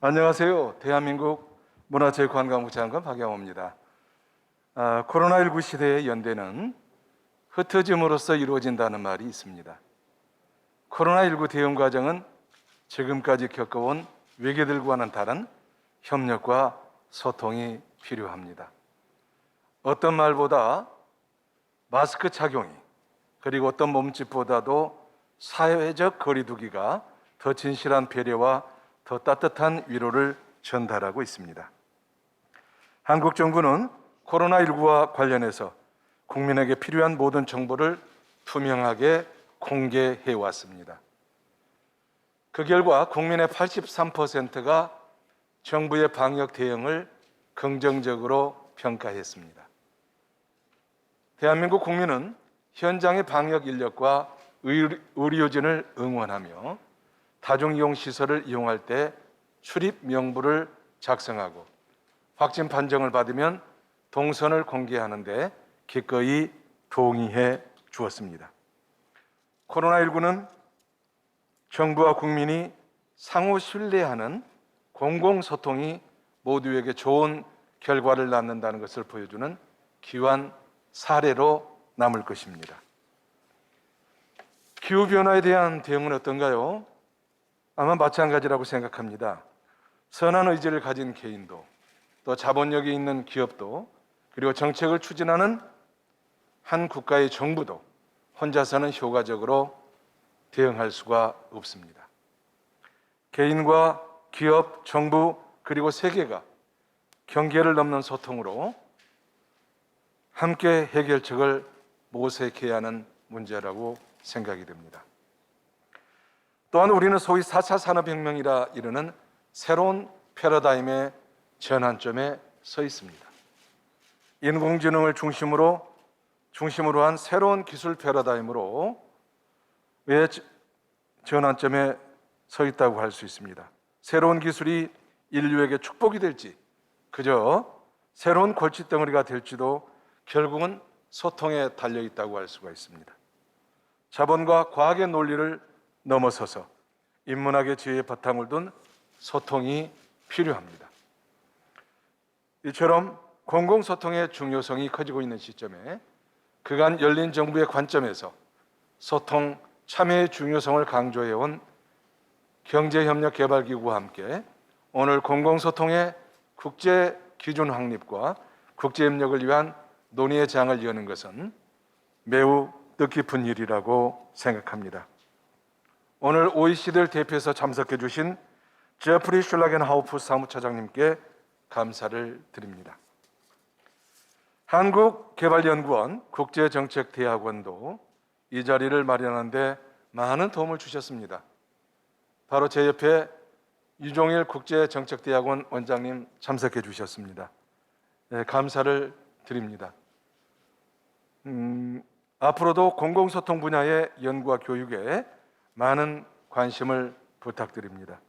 안녕하세요. 대한민국 문화체육관광부 장관 박영호입니다. 코로나19 시대의 연대는 흩어짐으로써 이루어진다는 말이 있습니다. 코로나19 대응 과정은 지금까지 겪어온 위기들과는 다른 협력과 소통이 필요합니다. 어떤 말보다 마스크 착용이, 그리고 어떤 몸집보다도 사회적 거리 두기가 더 진실한 배려와 더 따뜻한 위로를 전달하고 있습니다. 한국 정부는 코로나19와 관련해서 국민에게 필요한 모든 정보를 투명하게 공개해 왔습니다. 그 결과 국민의 83%가 정부의 방역 대응을 긍정적으로 평가했습니다. 대한민국 국민은 현장의 방역 인력과 의료진을 응원하며 다중이용 시설을 이용할 때 출입 명부를 작성하고 확진 판정을 받으면 동선을 공개하는 데 기꺼이 동의해 주었습니다. 코로나19는 정부와 국민이 상호 신뢰하는 공공소통이 모두에게 좋은 결과를 낳는다는 것을 보여주는 귀한 사례로 남을 것입니다. 기후변화에 대한 대응은 어떤가요? 아마 마찬가지라고 생각합니다. 선한 의지를 가진 개인도, 또 자본력이 있는 기업도, 그리고 정책을 추진하는 한 국가의 정부도 혼자서는 효과적으로 대응할 수가 없습니다. 개인과 기업, 정부, 그리고 세계가 경계를 넘는 소통으로 함께 해결책을 모색해야 하는 문제라고 생각이 됩니다. 또한 우리는 소위 4차 산업혁명이라 이르는 새로운 패러다임의 전환점에 서 있습니다. 인공지능을 중심으로 한 새로운 기술 패러다임으로 왜 전환점에 서 있다고 할 수 있습니다. 새로운 기술이 인류에게 축복이 될지, 그저 새로운 골칫덩어리가 될지도 결국은 소통에 달려 있다고 할 수가 있습니다. 자본과 과학의 논리를 넘어서서 인문학의 지혜에 바탕을 둔 소통이 필요합니다. 이처럼 공공소통의 중요성이 커지고 있는 시점에 그간 열린 정부의 관점에서 소통, 참여의 중요성을 강조해온 경제협력개발기구와 함께 오늘 공공소통의 국제기준 확립과 국제협력을 위한 논의의 장을 여는 것은 매우 뜻깊은 일이라고 생각합니다. 오늘 OECD를 대표해서 참석해 주신 제프리 슐라겐하우프 사무처장님께 감사를 드립니다. 한국개발연구원 국제정책대학원도 이 자리를 마련하는 데 많은 도움을 주셨습니다. 바로 제 옆에 유종일 국제정책대학원 원장님 참석해 주셨습니다. 네, 감사를 드립니다. 앞으로도 공공소통 분야의 연구와 교육에 많은 관심을 부탁드립니다.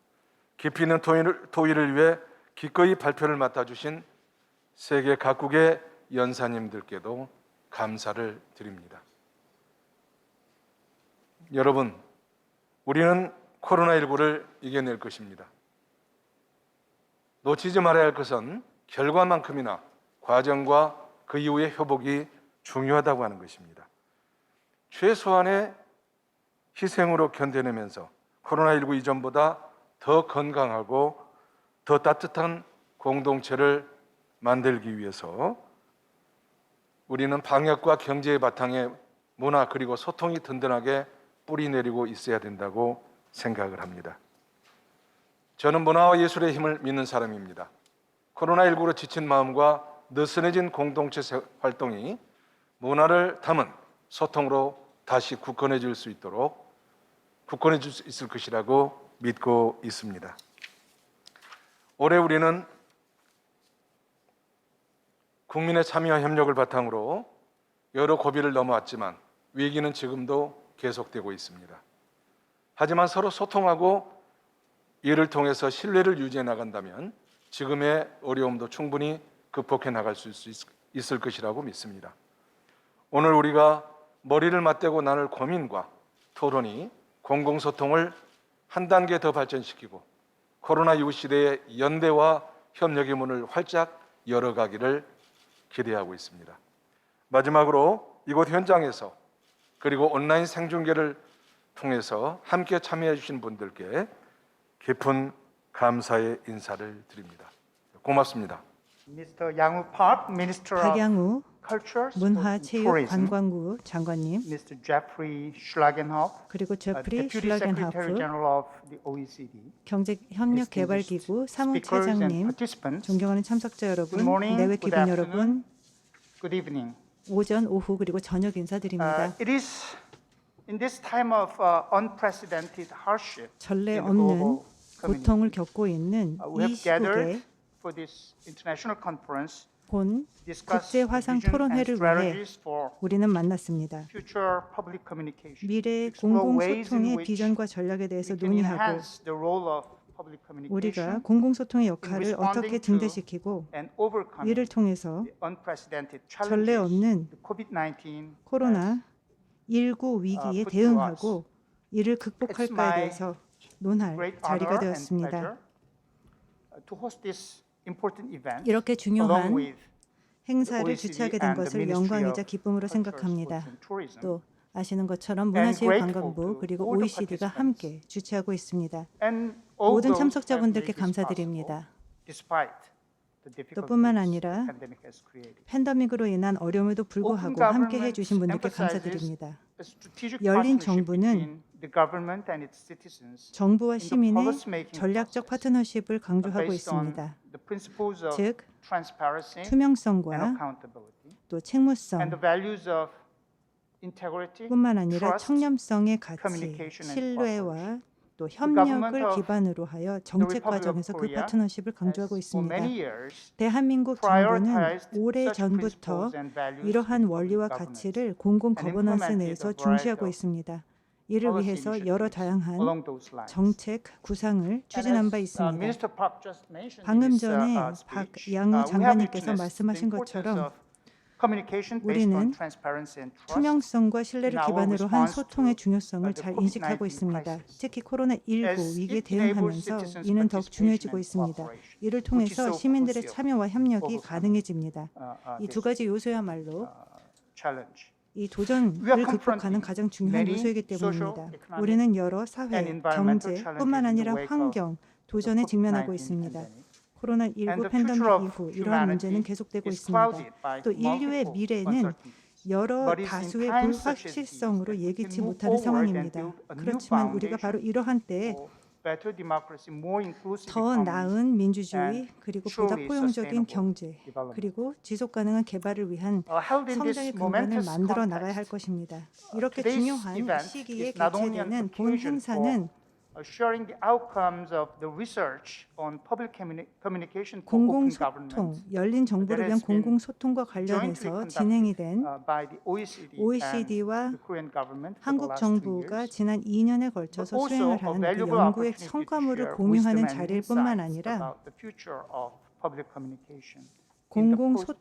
깊이 있는 토의를 위해 기꺼이 발표를 맡아주신 세계 각국의 연사님들께도 감사를 드립니다. 여러분, 우리는 코로나19를 이겨낼 것입니다. 놓치지 말아야 할 것은 결과만큼이나 과정과 그 이후의 회복이 중요하다고 하는 것입니다. 최소한의 희생으로 견뎌내면서 코로나19 이전보다 더 건강하고 더 따뜻한 공동체를 만들기 위해서 우리는 방역과 경제의 바탕에 문화 그리고 소통이 든든하게 뿌리내리고 있어야 된다고 생각을 합니다. 저는 문화와 예술의 힘을 믿는 사람입니다. 코로나19로 지친 마음과 느슨해진 공동체 활동이 문화를 담은 소통으로 다시 굳건해질 수 있을 것이라고 믿고 있습니다. 올해 우리는 국민의 참여와 협력을 바탕으로 여러 고비를 넘어왔지만 위기는 지금도 계속되고 있습니다. 하지만 서로 소통하고 이를 통해서 신뢰를 유지해 나간다면 지금의 어려움도 충분히 극복해 나갈 수 있을 것이라고 믿습니다. 오늘 우리가 머리를 맞대고 나눌 고민과 토론이 공공소통을 한 단계 더 발전시키고 코로나19 시대의 연대와 협력의 문을 활짝 열어가기를 기대하고 있습니다. 마지막으로 이곳 현장에서 그리고 온라인 생중계를 통해서 함께 참여해 주신 분들께 깊은 감사의 인사를 드립니다. 고맙습니다. Mr. Yang Woo Park, Minister of 박양우 Culture, Sport and 문화체육관광부 장관님, Mr. Jeffrey Schlagenhoff, 그리고 제프리 Deputy Secretary 슐라겐하프 General of the OECD, 경제협력개발기구 speakers and 사무차장님, participants. 존경하는 참석자 여러분, Good morning, 내외 good 기분 afternoon, 여러분, good evening. 오전, 오후 그리고 저녁 인사드립니다. It is in this time of unprecedented hardship 전례 in the global 없는 community. 고통을 겪고 있는 We 이 have gathered 시국에 for this international conference 본 to discuss 국제 화상 vision and 토론회를 위해 strategies for 우리는 만났습니다. future public communication. 미래 explore ways in 공공소통의 which 비전과 전략에 대해서 we can 논의하고 enhance the role of public 우리가 communication 공공소통의 역할을 responding 어떻게 to 증대시키고 and overcoming 이를 통해서 the unprecedented 전례 challenges 없는 the COVID-19 코로나19 위기에 put to 대응하고 이를 극복할까에 It's my 대해서 논할 great 자리가 honor and 되었습니다. pleasure to host this important event 이렇게 along 중요한 with 행사를 OECD 주최하게 된 and the 것을 Ministry 영광이자 of 기쁨으로 Culture, 생각합니다. Sports and Tourism. 또 아시는 것처럼 And grateful 문화체육관광부 to 그리고 all the OECD가 participants 함께 주최하고 있습니다. And all 모든 those who have 참석자분들께 made this possible 감사드립니다. despite the difficulties 뿐만 아니라 the pandemic has created. 팬데믹으로 인한 어려움에도 불구하고 Open 함께 government 해주신 분들께 emphasizes 감사드립니다. A strategic 열린 partnership 정부는 between the government and its citizens 정부와 in the 시민의 policymaking 전략적 process, 파트너십을 강조하고 based on 있습니다. the principles of 즉, transparency and 투명성과 accountability 또 and 책무성 the values of integrity, 뿐만 아니라 trust, 청렴성의 가치, communication and 신뢰와 또 government 협력을 of 기반으로 하여 정책 Republic of 과정에서 그 Korea 파트너십을 has 강조하고 for 있습니다. many years 대한민국 정부는 prioritized 오래 such 전부터 principles and values 이러한 in 원리와 public governance 가치를 공공 and 거버넌스 implemented 내에서 a variety 중시하고 of 있습니다. 이를 policy 위해서 여러 initiatives 다양한 along those lines. 정책 구상을 추진한 바 And as, 있습니다. Minister Park just mentioned in 방금 his, 전에 speech, 박양우 we have 장관님께서 witnessed 말씀하신 the importance 것처럼 of communication based on 우리는 transparency and trust 투명성과 신뢰를 in our 기반으로 한 response 소통의 to 중요성을 the 잘 COVID-19 인식하고 있습니다. crisis. 특히 코로나19 As 위기에 it enables 대응하면서 citizens' 이는 더욱 participation 중요해지고 and 있습니다. cooperation, 이를 which is 통해서 so 시민들의 crucial 참여와 협력이 overcoming, 가능해집니다. 이 두 this, 가지 요소야말로 challenge. 이 도전을 We are 극복하는 confronting 가장 중요한 many 요소이기 social, 때문입니다. economic, 우리는 여러 사회, and environmental 경제뿐만 challenges in 아니라 the wake of 환경, 도전에 the 직면하고 COVID-19 있습니다. pandemic. 코로나19 And the 팬데믹 future of 이후 이러한 문제는 humanity 계속되고 is 있습니다. clouded by 또 인류의 multiple 미래는 uncertainties. 여러 But it's in 다수의 times such as 불확실성으로 these that we 예기치 can move 못하는 forward and 상황입니다. build a new 그렇지만 우리가 바로 foundation 이러한 때에 for better democracy, more inclusive 더 economy, 나은 민주주의 and 그리고 보다 truly 포용적인 sustainable 경제 development. 그리고 지속 가능한 개발을 위한 held in this 성장의 근간을 momentous 만들어 나가야 할 context. 것입니다. 이렇게 Today's 중요한 event 시기에 is not only an 개최되는 본 occasion 행사는 sharing the outcomes of the research on public communication for open 공공소통, government 열린 정부를 위한 that has been 공공소통과 jointly 관련해서 conducted 진행이 된 by the OECD OECD와 and the Korean government for the 한국 last 2 정부가 years. 지난 2년에 걸쳐서 But also 수행을 a 한 그 valuable 연구의 opportunity to 성과물을 share 공유하는 wisdom and 자리일 뿐만 insights 아니라 about the future of public communication in the post-pandemic.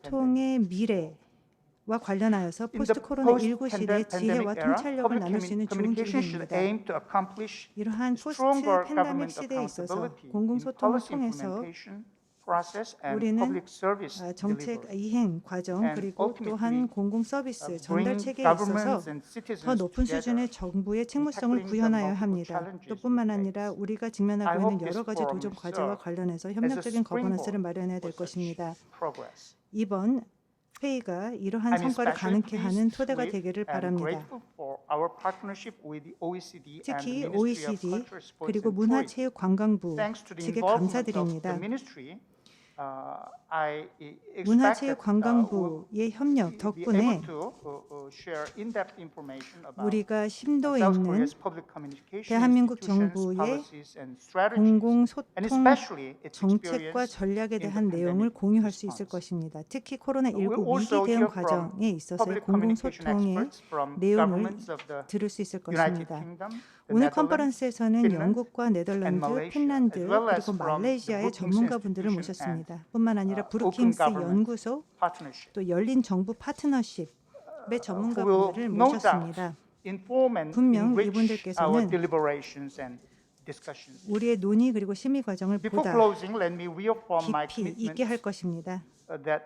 공공소통의 미래와 관련하여서 In the 포스트 코로나19 시대의 post-pandemic 지혜와 era, 통찰력을 public 나눌 수 있는 좋은 communication should 기회입니다. aim to accomplish 이러한 포스트 stronger 팬데믹 government 시대에 있어서 accountability in 공공소통을 policy 통해서 implementation process and 우리는 public service 정책 delivery. 이행 과정 And 그리고 ultimately, 또한 공공 서비스 전달 bring 체계에 governments 있어서 and citizens 더 높은 together 수준의 정부의 책무성을 tackling the 구현하여야 multiple 합니다. challenges 또뿐만 we 아니라 face. 우리가 I 직면하고 있는 hope 여러 this 가지 forum 도전 will 과제와 serve 관련해서 as a 협력적인 거버넌스를 springboard 마련해야 될 for 것입니다. such progress. 이번 회의가 이러한 I'm 성과를 especially 가능케 하는 pleased 토대가 with 되기를 and 바랍니다. grateful for our partnership with the OECD and 특히 the Ministry of OECD Culture, Sports 그리고 and Tourism. 문화체육관광부 Thanks to the 측에 involvement of 감사드립니다. the ministry, I expect that 문화체육관광부의 협력 we'll be 덕분에 able to share in-depth information about 우리가 심도 South 있는 Korea's public communication 대한민국 institutions, 정부의 policies and strategies, and 공공소통 especially its 정책과 experience 전략에 in the 대한 내용을 pandemic 공유할 수 있을 response. 것입니다. 특히 We'll 코로나19 위기 also 대응 hear from 과정에 있어서의 public communication 공공소통의 experts from 내용을 governments of the 들을 수 있을 United 것입니다. Kingdom, the 오늘 Netherlands, 컨퍼런스에서는 Finland, 영국과 and 네덜란드, Malaysia, 핀란드 as well as 그리고 from 말레이시아의 the Brookings 전문가분들을 Institution 모셨습니다. and, 뿐만 아니라 Open 브루킹스 Government 연구소 partnership. 또 열린 정부 파트너십의 who will 전문가분들을 no doubt 모셨습니다. inform and 분명 enrich 이분들께서는 our deliberations and discussions. 우리의 논의 그리고 심의 과정을 Before 보다 closing, let me reaffirm my 깊이 commitment 있게 할 것입니다. that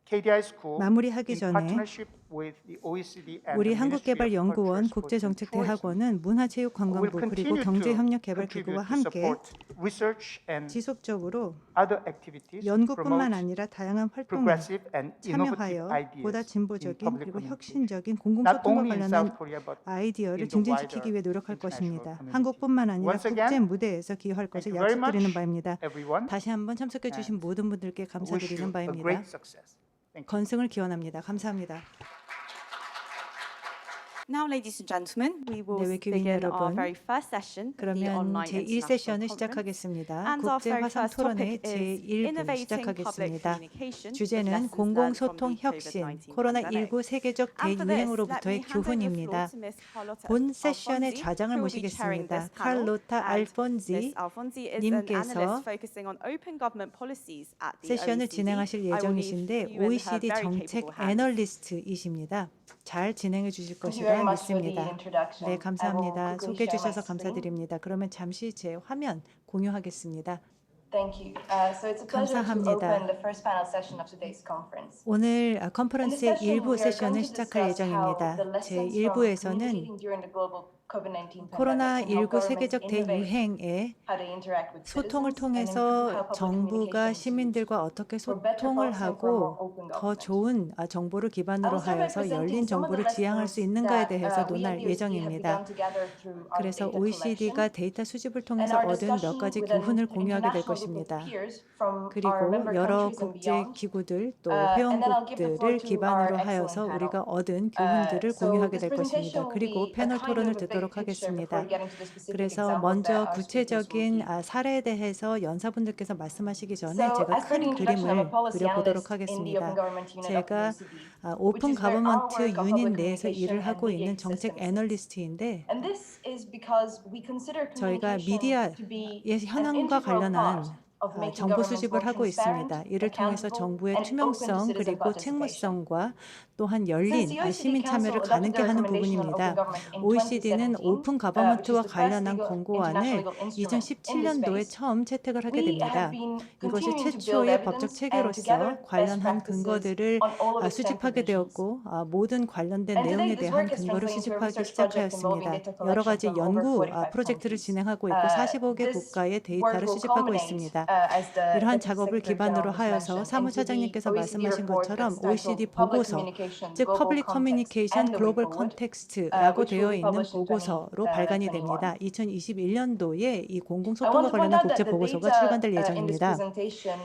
KDI School, 마무리하기 in 전에 partnership with the OECD and 우리 the Ministry of 한국개발연구원 Culture, Sports and Tourism, 국제정책대학원은 문화체육관광부 will 그리고 continue to 경제협력개발기구와 contribute to 함께 support research and 지속적으로 other activities to 연구뿐만 promote 아니라 다양한 활동에 progressive and innovative 참여하여 ideas 보다 in 진보적인 public 그리고 communication, 혁신적인 not 공공소통과 only in 관련한 South Korea but 아이디어를 in the 증진시키기 wider 위해 노력할 international 것입니다. community. 한국뿐만 아니라 Once 국제 again, 무대에서 기여할 Thank 것을 you very 약속드리는 much, 바입니다. everyone. 다시 한번 참석해 주신 and 모든 분들께 Wish you 감사드리는 a 바입니다. great success. Thank you. 건승을 기원합니다. 감사합니다. Now, ladies and gentlemen, we will 네, 외교인 begin our 여러분, very first session of the 그러면 online 제1세션을 international conference. 시작하겠습니다. And our 국제 very 화상 first 토론회 topic is 제1부 Innovating Public 시작하겠습니다. Communication, the 주제는 lessons learned from 공공소통 the 혁신, COVID-19 코로나19 pandemic. 세계적 And for this, let 대유행으로부터의 me hand over the floor 교훈입니다. to Ms. Carlotta 본 세션의 Alfonsi, 좌장을 who will be chairing 모시겠습니다. this panel. 칼로타 And 알폰지 Ms. Alfonsi is an 님께서 analyst focusing on open government policies at the 세션을 OECD. 진행하실 I will leave 예정이신데 you in her OECD very 정책 capable hands. 애널리스트이십니다. 잘 진행해 주실 Thank you very 것이라 much for the 믿습니다. introduction. 네, I will 감사합니다. quickly 소개해 share my 주셔서 screen. 감사드립니다. 그러면 잠시 제 화면 공유하겠습니다. Thank you. So it's a pleasure to 감사합니다. open the first panel session of today's conference. 오늘 컨퍼런스의 In this session, 일부 we are going 세션을 to 시작할 discuss how 예정입니다. the lessons from 제1부에서는 communicating during the global COVID-19 pandemic and how 코로나19 governments 세계적 innovate 대유행에 how to interact with 소통을 citizens and improve 통해서 how public 정부가 communication is used. 시민들과 어떻게 for better 소통을 policy and for a 하고 more open 더 government. 좋은 정보를 기반으로 I will start by 하여서 presenting 열린 some of the 정보를 지향할 수 lessons 있는가에 that 대해서 we 논할 at the OECD have 예정입니다. begun to gather through our 그래서 data OECD가 collection 데이터 수집을 and 통해서 our 얻은 몇 discussion 가지 with an 교훈을 공유하게 될 international group of 것입니다. peers from our 그리고 member 여러 countries and 국제 beyond. 기구들 또 And then I'll give the floor 회원국들을 to 기반으로 our 하여서 excellent 우리가 panel. 얻은 교훈들을 So 공유하게 this 될 것입니다. presentation will 그리고 be a 패널 kind 토론을 of a big 듣도록 picture 하겠습니다. before we get into the specific 그래서 examples that 먼저 our speakers will 구체적인 give. 사례에 대해서 연사분들께서 말씀하시기 전에 So, 제가 as per the 큰 introduction, I'm a 그림을 policy 그려보도록 analyst in the 하겠습니다. Open Government Unit of the 제가 OECD, 오픈 which is where our 가버먼트 work on 유닛 public 내에서 일을 communication 하고 and 있는 media 정책 ecosystem sits. 애널리스트인데 And this is because we consider 저희가 communication to be 미디어의 an 현황과 integral 관련한 part of making 정보 governments 수집을 more 하고 있습니다. transparent, 이를 통해서 accountable, 정부의 and open to 투명성 citizen 그리고 participation. 책무성과 또한 Since 열린 the OECD 시민 참여를 Council adopted 가능케 the 하는 recommendation on open 부분입니다. government in OECD는 2017, 오픈 which is 가버먼트와 the first 관련한 legal 권고안을 international legal instrument in this 2017년도에 space, 처음 채택을 하게 we 됩니다. have been 이것이 continuing to build 최초의 법적 evidence and to 체계로서 gather best 관련한 practices 근거들을 on all of its 10 수집하게 provisions. 되었고 모든 관련된 And 내용에 today, this 대한 work has 근거를 translated into a 수집하기 research project 시작하였습니다. involving data 여러 collection 가지 from over 연구 45 프로젝트를 countries. 진행하고 있고 45개 This 국가의 work 데이터를 will 수집하고 culminate 있습니다. as the 이러한 Deputy 작업을 Secretary 기반으로 General just 하여서 mentioned into the 사무처장님께서 OECD 말씀하신 report 것처럼 that's OECD titled Public 보고서, Communication, 즉 Global Public Context Communication and the Way Global Forward, Context라고 which will 되어 be 있는 published in 보고서로 발간이 2021. 됩니다. 2021년도에 이 I want 공공소통과 to point 관련한 out that 국제 the 보고서가 data 출간될 in this 예정입니다. presentation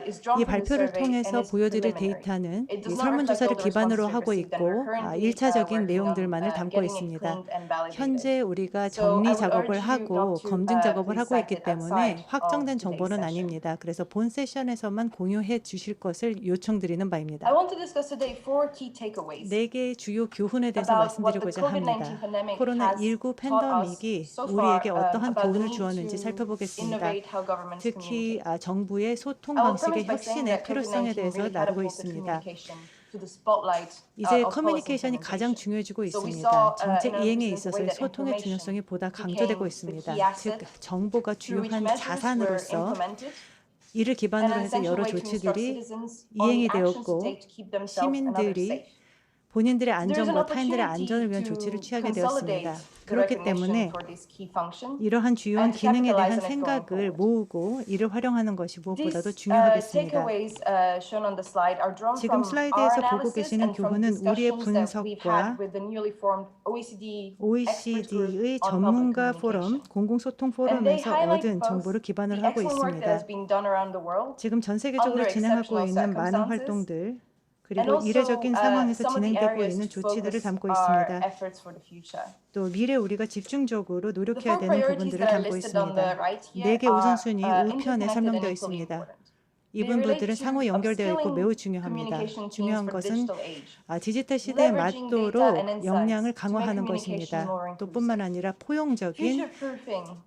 is drawn 이 from the 발표를 survey 통해서 and is 보여드릴 preliminary. 데이터는 It 이 does not reflect 설문조사를 all the 기반으로 responses we've 하고 received, and 있고 we're currently 1차적인 working on 내용들만을 담고 getting it 있습니다. cleaned and validated. 현재 우리가 So I 정리 would 작업을 urge you 하고 not to 검증 작업을 please 하고 cite 있기 it 때문에 outside of 확정된 today's 정보는 session. 아닙니다. 그래서 본 세션에서만 공유해 주실 것을 요청드리는 I 바입니다. want to discuss today 4 key takeaways 네 개의 주요 교훈에 대해서 about what the 말씀드리고자 COVID-19 합니다. pandemic has 코로나19 taught us 팬데믹이 so far 우리에게 어떠한 about the 교훈을 need 주었는지 to 살펴보겠습니다. innovate how governments 특히 communicate. 정부의 소통 I will 방식의 premise by saying 혁신의 that 필요성에 COVID-19 대해서 really 나누고 catapulted 있습니다. communication to the spotlight 이제 of policy 커뮤니케이션이 가장 implementation. 중요해지고 So we 있습니다. saw 정책 in an 이행에 unprecedented 있어서 way that 소통의 information 중요성이 보다 became 강조되고 the 있습니다. key asset 즉 정보가 through which 주요한 measures were 자산으로서 implemented 이를 and 기반으로 an 해서 essential 여러 way to instruct 조치들이 citizens on 이행이 the actions to 되었고 take to keep themselves and others 시민들이 safe. 본인들의 There is an 안전과 타인들의 opportunity 안전을 위한 to 조치를 취하게 consolidate 되었습니다. the 그렇기 recognition 때문에 for this key function. 이러한 주요한 and to 기능에 대한 capitalize on it going 생각을 forward. 모으고 이를 활용하는 것이 무엇보다도 These 중요하겠습니다. takeaways shown on the slide are drawn 지금 from 슬라이드에서 our 보고 analysis 계시는 and from 교훈은 우리의 discussions that we've had 분석과 with the newly formed OECD expert OECD의 group on 전문가 public 포럼, communication. 공공소통 And they 포럼에서 highlight 얻은 both 정보를 기반으로 the 하고 excellent work that has 있습니다. been done around the world 지금 전 세계적으로 under 진행하고 exceptional 있는 많은 circumstances, 활동들 and 그리고 also 이례적인 상황에서 some of the 진행되고 areas 있는 to 조치들을 focus 담고 our 있습니다. efforts for the future. 또 미래 우리가 집중적으로 The 노력해야 four 되는 priorities 부분들을 that are 담고 listed on the 있습니다. right here 네 개 are 우선순위 우편에 interconnected and 설명되어 equally 있습니다. important. 이 They relate 부분들은 to 상호 연결되어 있고 upskilling 매우 중요합니다. communication teams 중요한 for the 것은 digital age. 디지털 시대에 Leveraging 맞도록 data and insights 역량을 to make 강화하는 communication 것입니다. more 또 뿐만 아니라 포용적인 Future-proofing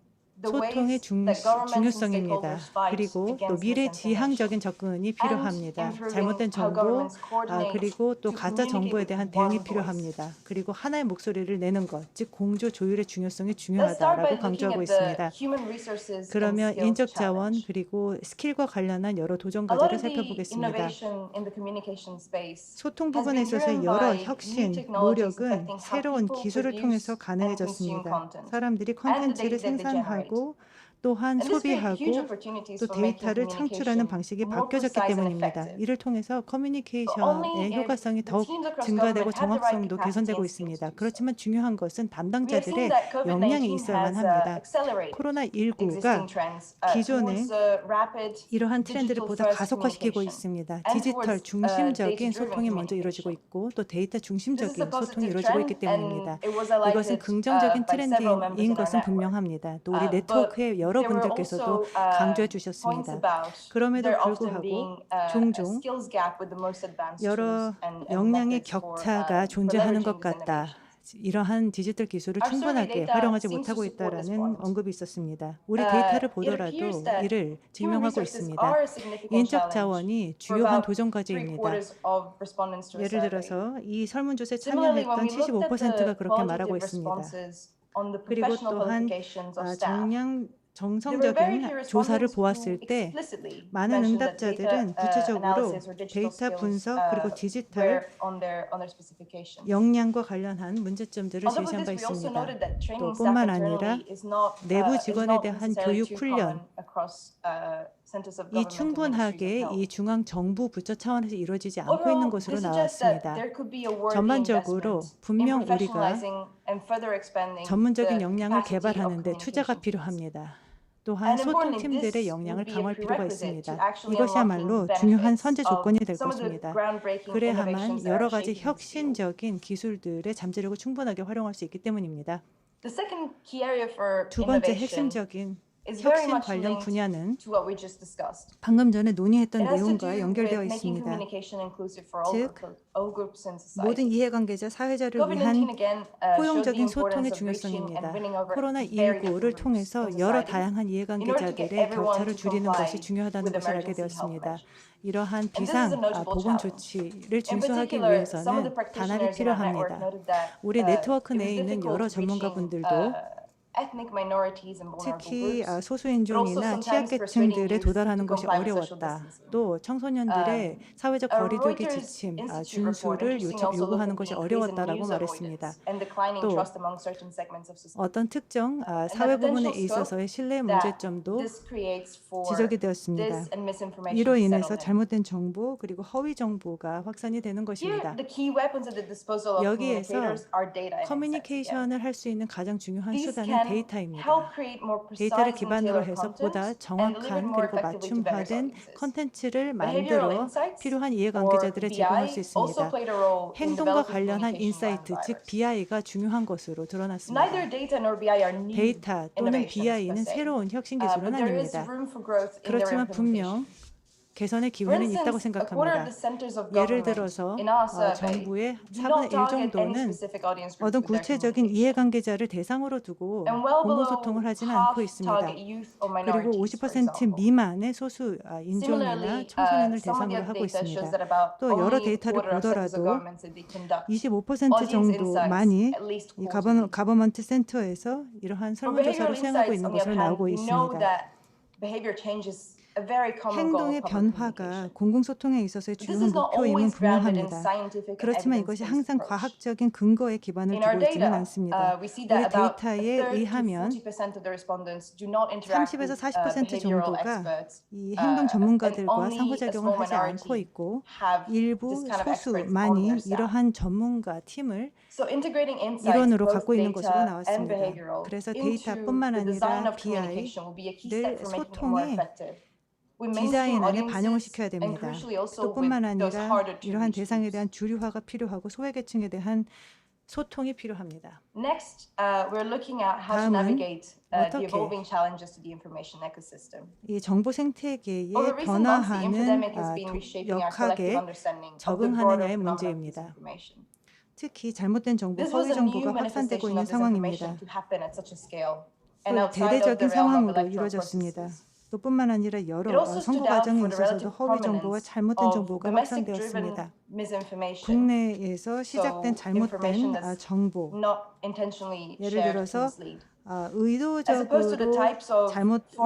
소통의 중요성입니다. 그리고 또 미래지향적인 접근이 필요합니다. 잘못된 정보, 그리고 또 가짜 정보에 대한 대응이 필요합니다. 그리고 하나의 목소리를 내는 것, 즉 공조 조율의 중요성이 중요하다라고 강조하고 있습니다. 그러면 인적 자원 그리고 스킬과 관련한 여러 도전 과제를 살펴보겠습니다. 소통 부분에 있어서 여러 혁신, 노력은 새로운 기술을 통해서 가능해졌습니다. 사람들이 컨텐츠를 생산하고 또한 소비하고 또 데이터를 창출하는 방식이 바뀌어졌기 때문입니다. 이를 통해서 커뮤니케이션의 효과성이 더욱 증가되고 정확성도 개선되고 있습니다. 그렇지만 중요한 것은 담당자들의 역량이 있어야만 합니다. 코로나19가 기존의 이러한 트렌드를 보다 가속화시키고 있습니다. 디지털 중심적인 소통이 먼저 이루어지고 있고 또 데이터 중심적인 소통이 이루어지고 있기 때문입니다. 이것은 긍정적인 트렌드인 것은 분명합니다. 또 우리 네트워크의 여러분들께서도 강조해 주셨습니다. 그럼에도 불구하고 종종 여러 역량의 격차가 존재하는 것 같다. 이러한 디지털 기술을 충분하게 활용하지 못하고 있다라는 언급이 있었습니다. 우리 데이터를 보더라도 이를 증명하고 있습니다. 인적 자원이 주요한 도전 과제입니다. 예를 들어서 이 설문조사에 참여했던 75%가 그렇게 말하고 있습니다. 그리고 또한 정성적인 조사를 보았을 때 많은 응답자들은 구체적으로 데이터 분석 그리고 디지털 역량과 관련한 문제점들을 제시한 바 있습니다. 또 뿐만 아니라 내부 직원에 대한 교육 훈련 이 충분하게 이 중앙 정부 부처 차원에서 이루어지지 않고 있는 것으로 나왔습니다. 전반적으로 분명 우리가 전문적인 역량을 개발하는 데 투자가 필요합니다. 또한 소통팀들의 역량을 강화할 필요가 있습니다. 이것이야말로 중요한 선제 조건이 될 것입니다. 그래야만 여러 가지 혁신적인 기술들의 잠재력을 충분하게 활용할 수 있기 때문입니다. 두 번째 핵심적인 혁신 관련 분야는 방금 전에 논의했던 내용과 연결되어 있습니다. 즉, 모든 이해관계자 사회자를 위한 포용적인 소통의 중요성입니다. 코로나19를 통해서 여러 다양한 이해관계자들의 격차를 줄이는 것이 중요하다는 것을 알게 되었습니다. 이러한 비상 보건 조치를 준수하기 위해서는 단합이 필요합니다. 우리 네트워크 내에 있는 여러 전문가분들도 특히 소수인종이나 취약계층들에 도달하는 것이 어려웠다. 또 청소년들의 사회적 거리두기 지침 준수를 요구하는 것이 어려웠다라고 말했습니다. 또 어떤 특정 사회 부분에 있어서의 신뢰 문제점도 지적이 되었습니다. 이로 인해서 잘못된 정보 그리고 허위 정보가 확산이 되는 것입니다. 여기에서 커뮤니케이션을 할 수 있는 가장 중요한 수단은 데이터입니다. 데이터를 기반으로 해서 보다 정확한 그리고 맞춤화된 컨텐츠를 만들어 필요한 이해관계자들에 제공할 수 있습니다. 행동과 관련한 인사이트, 즉 BI가 중요한 것으로 드러났습니다. 데이터 또는 BI는 새로운 혁신 기술은 아닙니다. 그렇지만 분명 개선의 기회는 있다고 생각합니다. 예를 들어서 정부의 4분의 1 정도는 어떤 구체적인 이해관계자를 대상으로 두고 공공소통을 하지는 않고 있습니다. 그리고 50% 미만의 소수 인종이나 청소년을 대상으로 하고 있습니다. 또 여러 데이터를 보더라도 25% 정도만이 이 가버먼트 센터에서 이러한 설문조사를 수행하고 있는 것으로 나오고 있습니다. 행동의 변화가 공공소통에 있어서의 중요한 목표임은 분명합니다. 그렇지만 이것이 항상 과학적인 근거에 기반을 두고 있지는 않습니다. 우리 데이터에 의하면 30에서 40% 정도가 이 행동 전문가들과 상호작용을 하지 않고 있고 일부 소수만이 이러한 전문가 팀을 일원으로 갖고 있는 것으로 나왔습니다. 그래서 데이터뿐만 아니라 BI를 소통에 디자인 안에 반영을 시켜야 됩니다. 또 뿐만 아니라 이러한 대상에 대한 주류화가 필요하고 소외계층에 대한 소통이 필요합니다. 다음은 어떻게 이 정보 생태계에 변화하는 역학에 적응하느냐의 문제입니다. 특히 잘못된 정보, 허위 정보가 확산되고 있는 상황입니다. and outside of 대대적인 the realm of 상황으로 electoral 이루어졌습니다. processes. 또 뿐만 아니라 It 여러 also 선거 stood out 과정에 for the 있어서도 relative 허위 정보와 prominence 잘못된 of 정보가 domestic-driven 확산되었습니다. misinformation, 국내에서 시작된 So, information 잘못된 that's 정보, not intentionally 예를 shared to 들어서 mislead. 의도적으로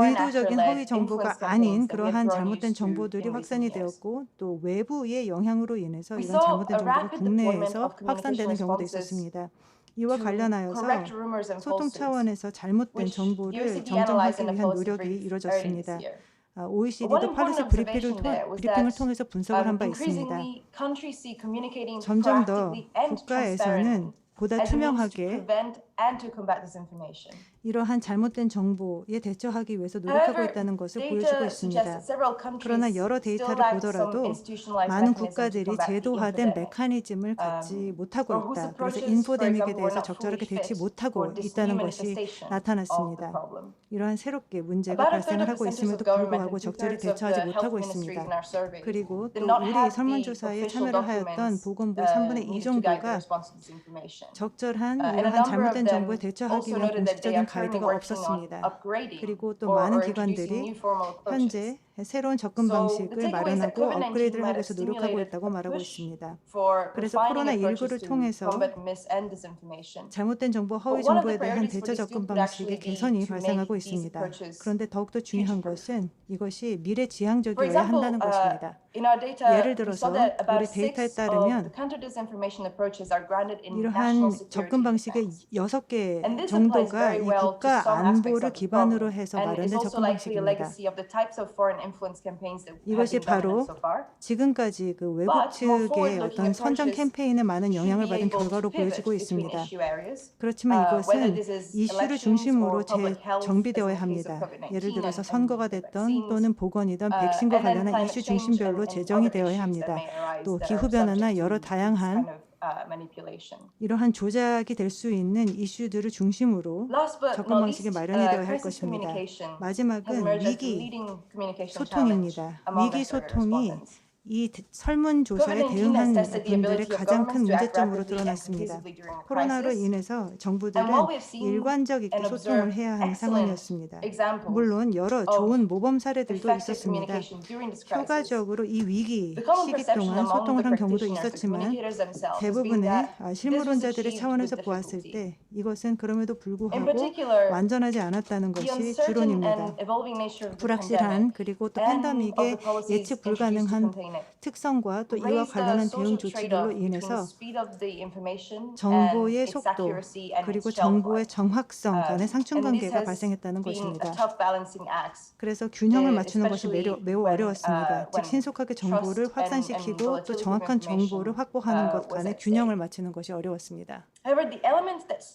의도적인 허위 정보가 아닌 그러한 잘못된 정보들이 확산이 되었고 또 외부의 영향으로 인해서 이런 잘못된 정보가 국내에서 확산되는 경우도 있었습니다. 이와 관련하여서 소통 차원에서 잘못된 정보를 정정하기 위한 노력이 이루어졌습니다. OECD도 폴리시 브리핑을 통해서 분석을 한 바 있습니다. 점점 더 국가에서는 보다 투명하게 이러한 잘못된 정보에 대처하기 위해서 노력하고 있다는 것을 보여주고 있습니다. 그러나 여러 데이터를 보더라도 많은 국가들이 제도화된 메커니즘을 갖지 못하고 있다. 그래서 인포데믹에 대해서 적절하게 대치 못하고 있다는 것이 나타났습니다. 이러한 새롭게 문제가 발생을 하고 있음에도 불구하고 적절히 대처하지 못하고 있습니다. 그리고 또 우리 설문조사에 참여를 하였던 보건부의 3분의 2 정도가 적절한 이러한 잘못된 정보에 대처하기 위한 공식적인 가이드가 없었습니다. 그리고 또 많은 기관들이 현재 새로운 접근 방식을 마련하고 업그레이드를 하기 위해서 노력하고 있다고 말하고 있습니다. 그래서 코로나19를 통해서 잘못된 정보, 허위 정보에 대한 대처 접근 방식의 개선이 발생하고 있습니다. 그런데 더욱더 중요한 것은 이것이 미래지향적이어야 한다는 것입니다. 예를 들어서 우리 데이터에 따르면 이러한 접근 방식의 6개 정도가 이 국가 안보를 기반으로 해서 마련된 접근 방식입니다. 이것이 바로 지금까지 그 외국 측의 어떤 선전 캠페인에 많은 영향을 받은 결과로 보여지고 있습니다. 그렇지만 이것은 이슈를 중심으로 재정비되어야 합니다. 예를 들어서 선거가 됐던 또는 보건이든 백신과 관련한 이슈 중심별로 재정이 되어야 합니다. 또 기후변화나 여러 다양한 이러한 조작이 될 수 있는 이슈들을 중심으로 접근 방식이 마련이 되어야 할 것입니다. 마지막은 위기 소통입니다. 위기 소통이 이 설문조사에 대응한 분들의 가장 큰 문제점으로 드러났습니다. 코로나로 인해서 정부들은 일관적 있게 소통을 해야 하는 상황이었습니다. 물론 여러 좋은 모범 사례들도 있었습니다. 효과적으로 이 위기 시기 동안 소통을 한 경우도 있었지만 대부분의 실무론자들의 차원에서 보았을 때 이것은 그럼에도 불구하고 완전하지 않았다는 것이 주론입니다. 불확실한 그리고 또 팬데믹의 예측 불가능한 특성과 또 이와 관련한 대응 조치들로 인해서 정보의 속도 그리고 정보의 정확성 간의 상충관계가 발생했다는 것입니다. 그래서 균형을 맞추는 것이 매우 어려웠습니다. 즉 신속하게 정보를 확산시키고 또 정확한 정보를 확보하는 것 간의 균형을 맞추는 것이 어려웠습니다.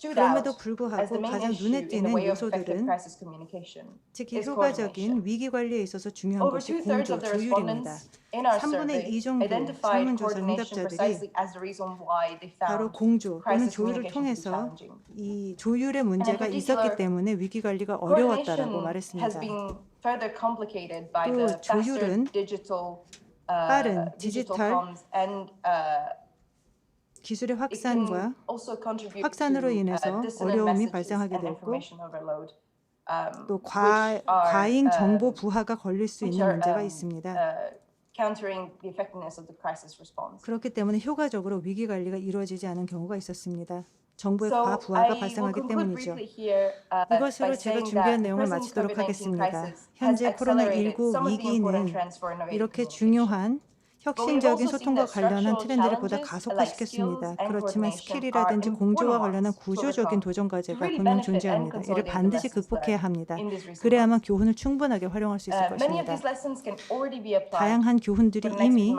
그럼에도 불구하고 가장 눈에 띄는 요소들은 특히 효과적인 위기 관리에 있어서 중요한 것이 공조, 조율입니다. 3분의 2 정도 설문조사 응답자들이 바로 공조 또는 조율을 통해서 이 조율의 문제가 있었기 때문에 위기 관리가 어려웠다라고 말했습니다. 또 조율은 빠른 디지털 기술의 확산으로 인해서 어려움이 발생하게 되었고 또 과잉 정보 부하가 걸릴 수 있는 문제가 있습니다. 그렇기 때문에 효과적으로 위기 관리가 이루어지지 않은 경우가 있었습니다. 정보의 과부하가 발생하기 때문이죠. 이것으로 제가 준비한 내용을 마치도록 하겠습니다. 현재 코로나19 위기는 이렇게 중요한 혁신적인 소통과 관련한 트렌드를 보다 가속화시켰습니다. 그렇지만 스킬이라든지 공조와 관련한 구조적인 도전 과제가 분명 존재합니다. 이를 반드시 극복해야 합니다. 그래야만 교훈을 충분하게 활용할 수 있을 것입니다. 다양한 교훈들이 이미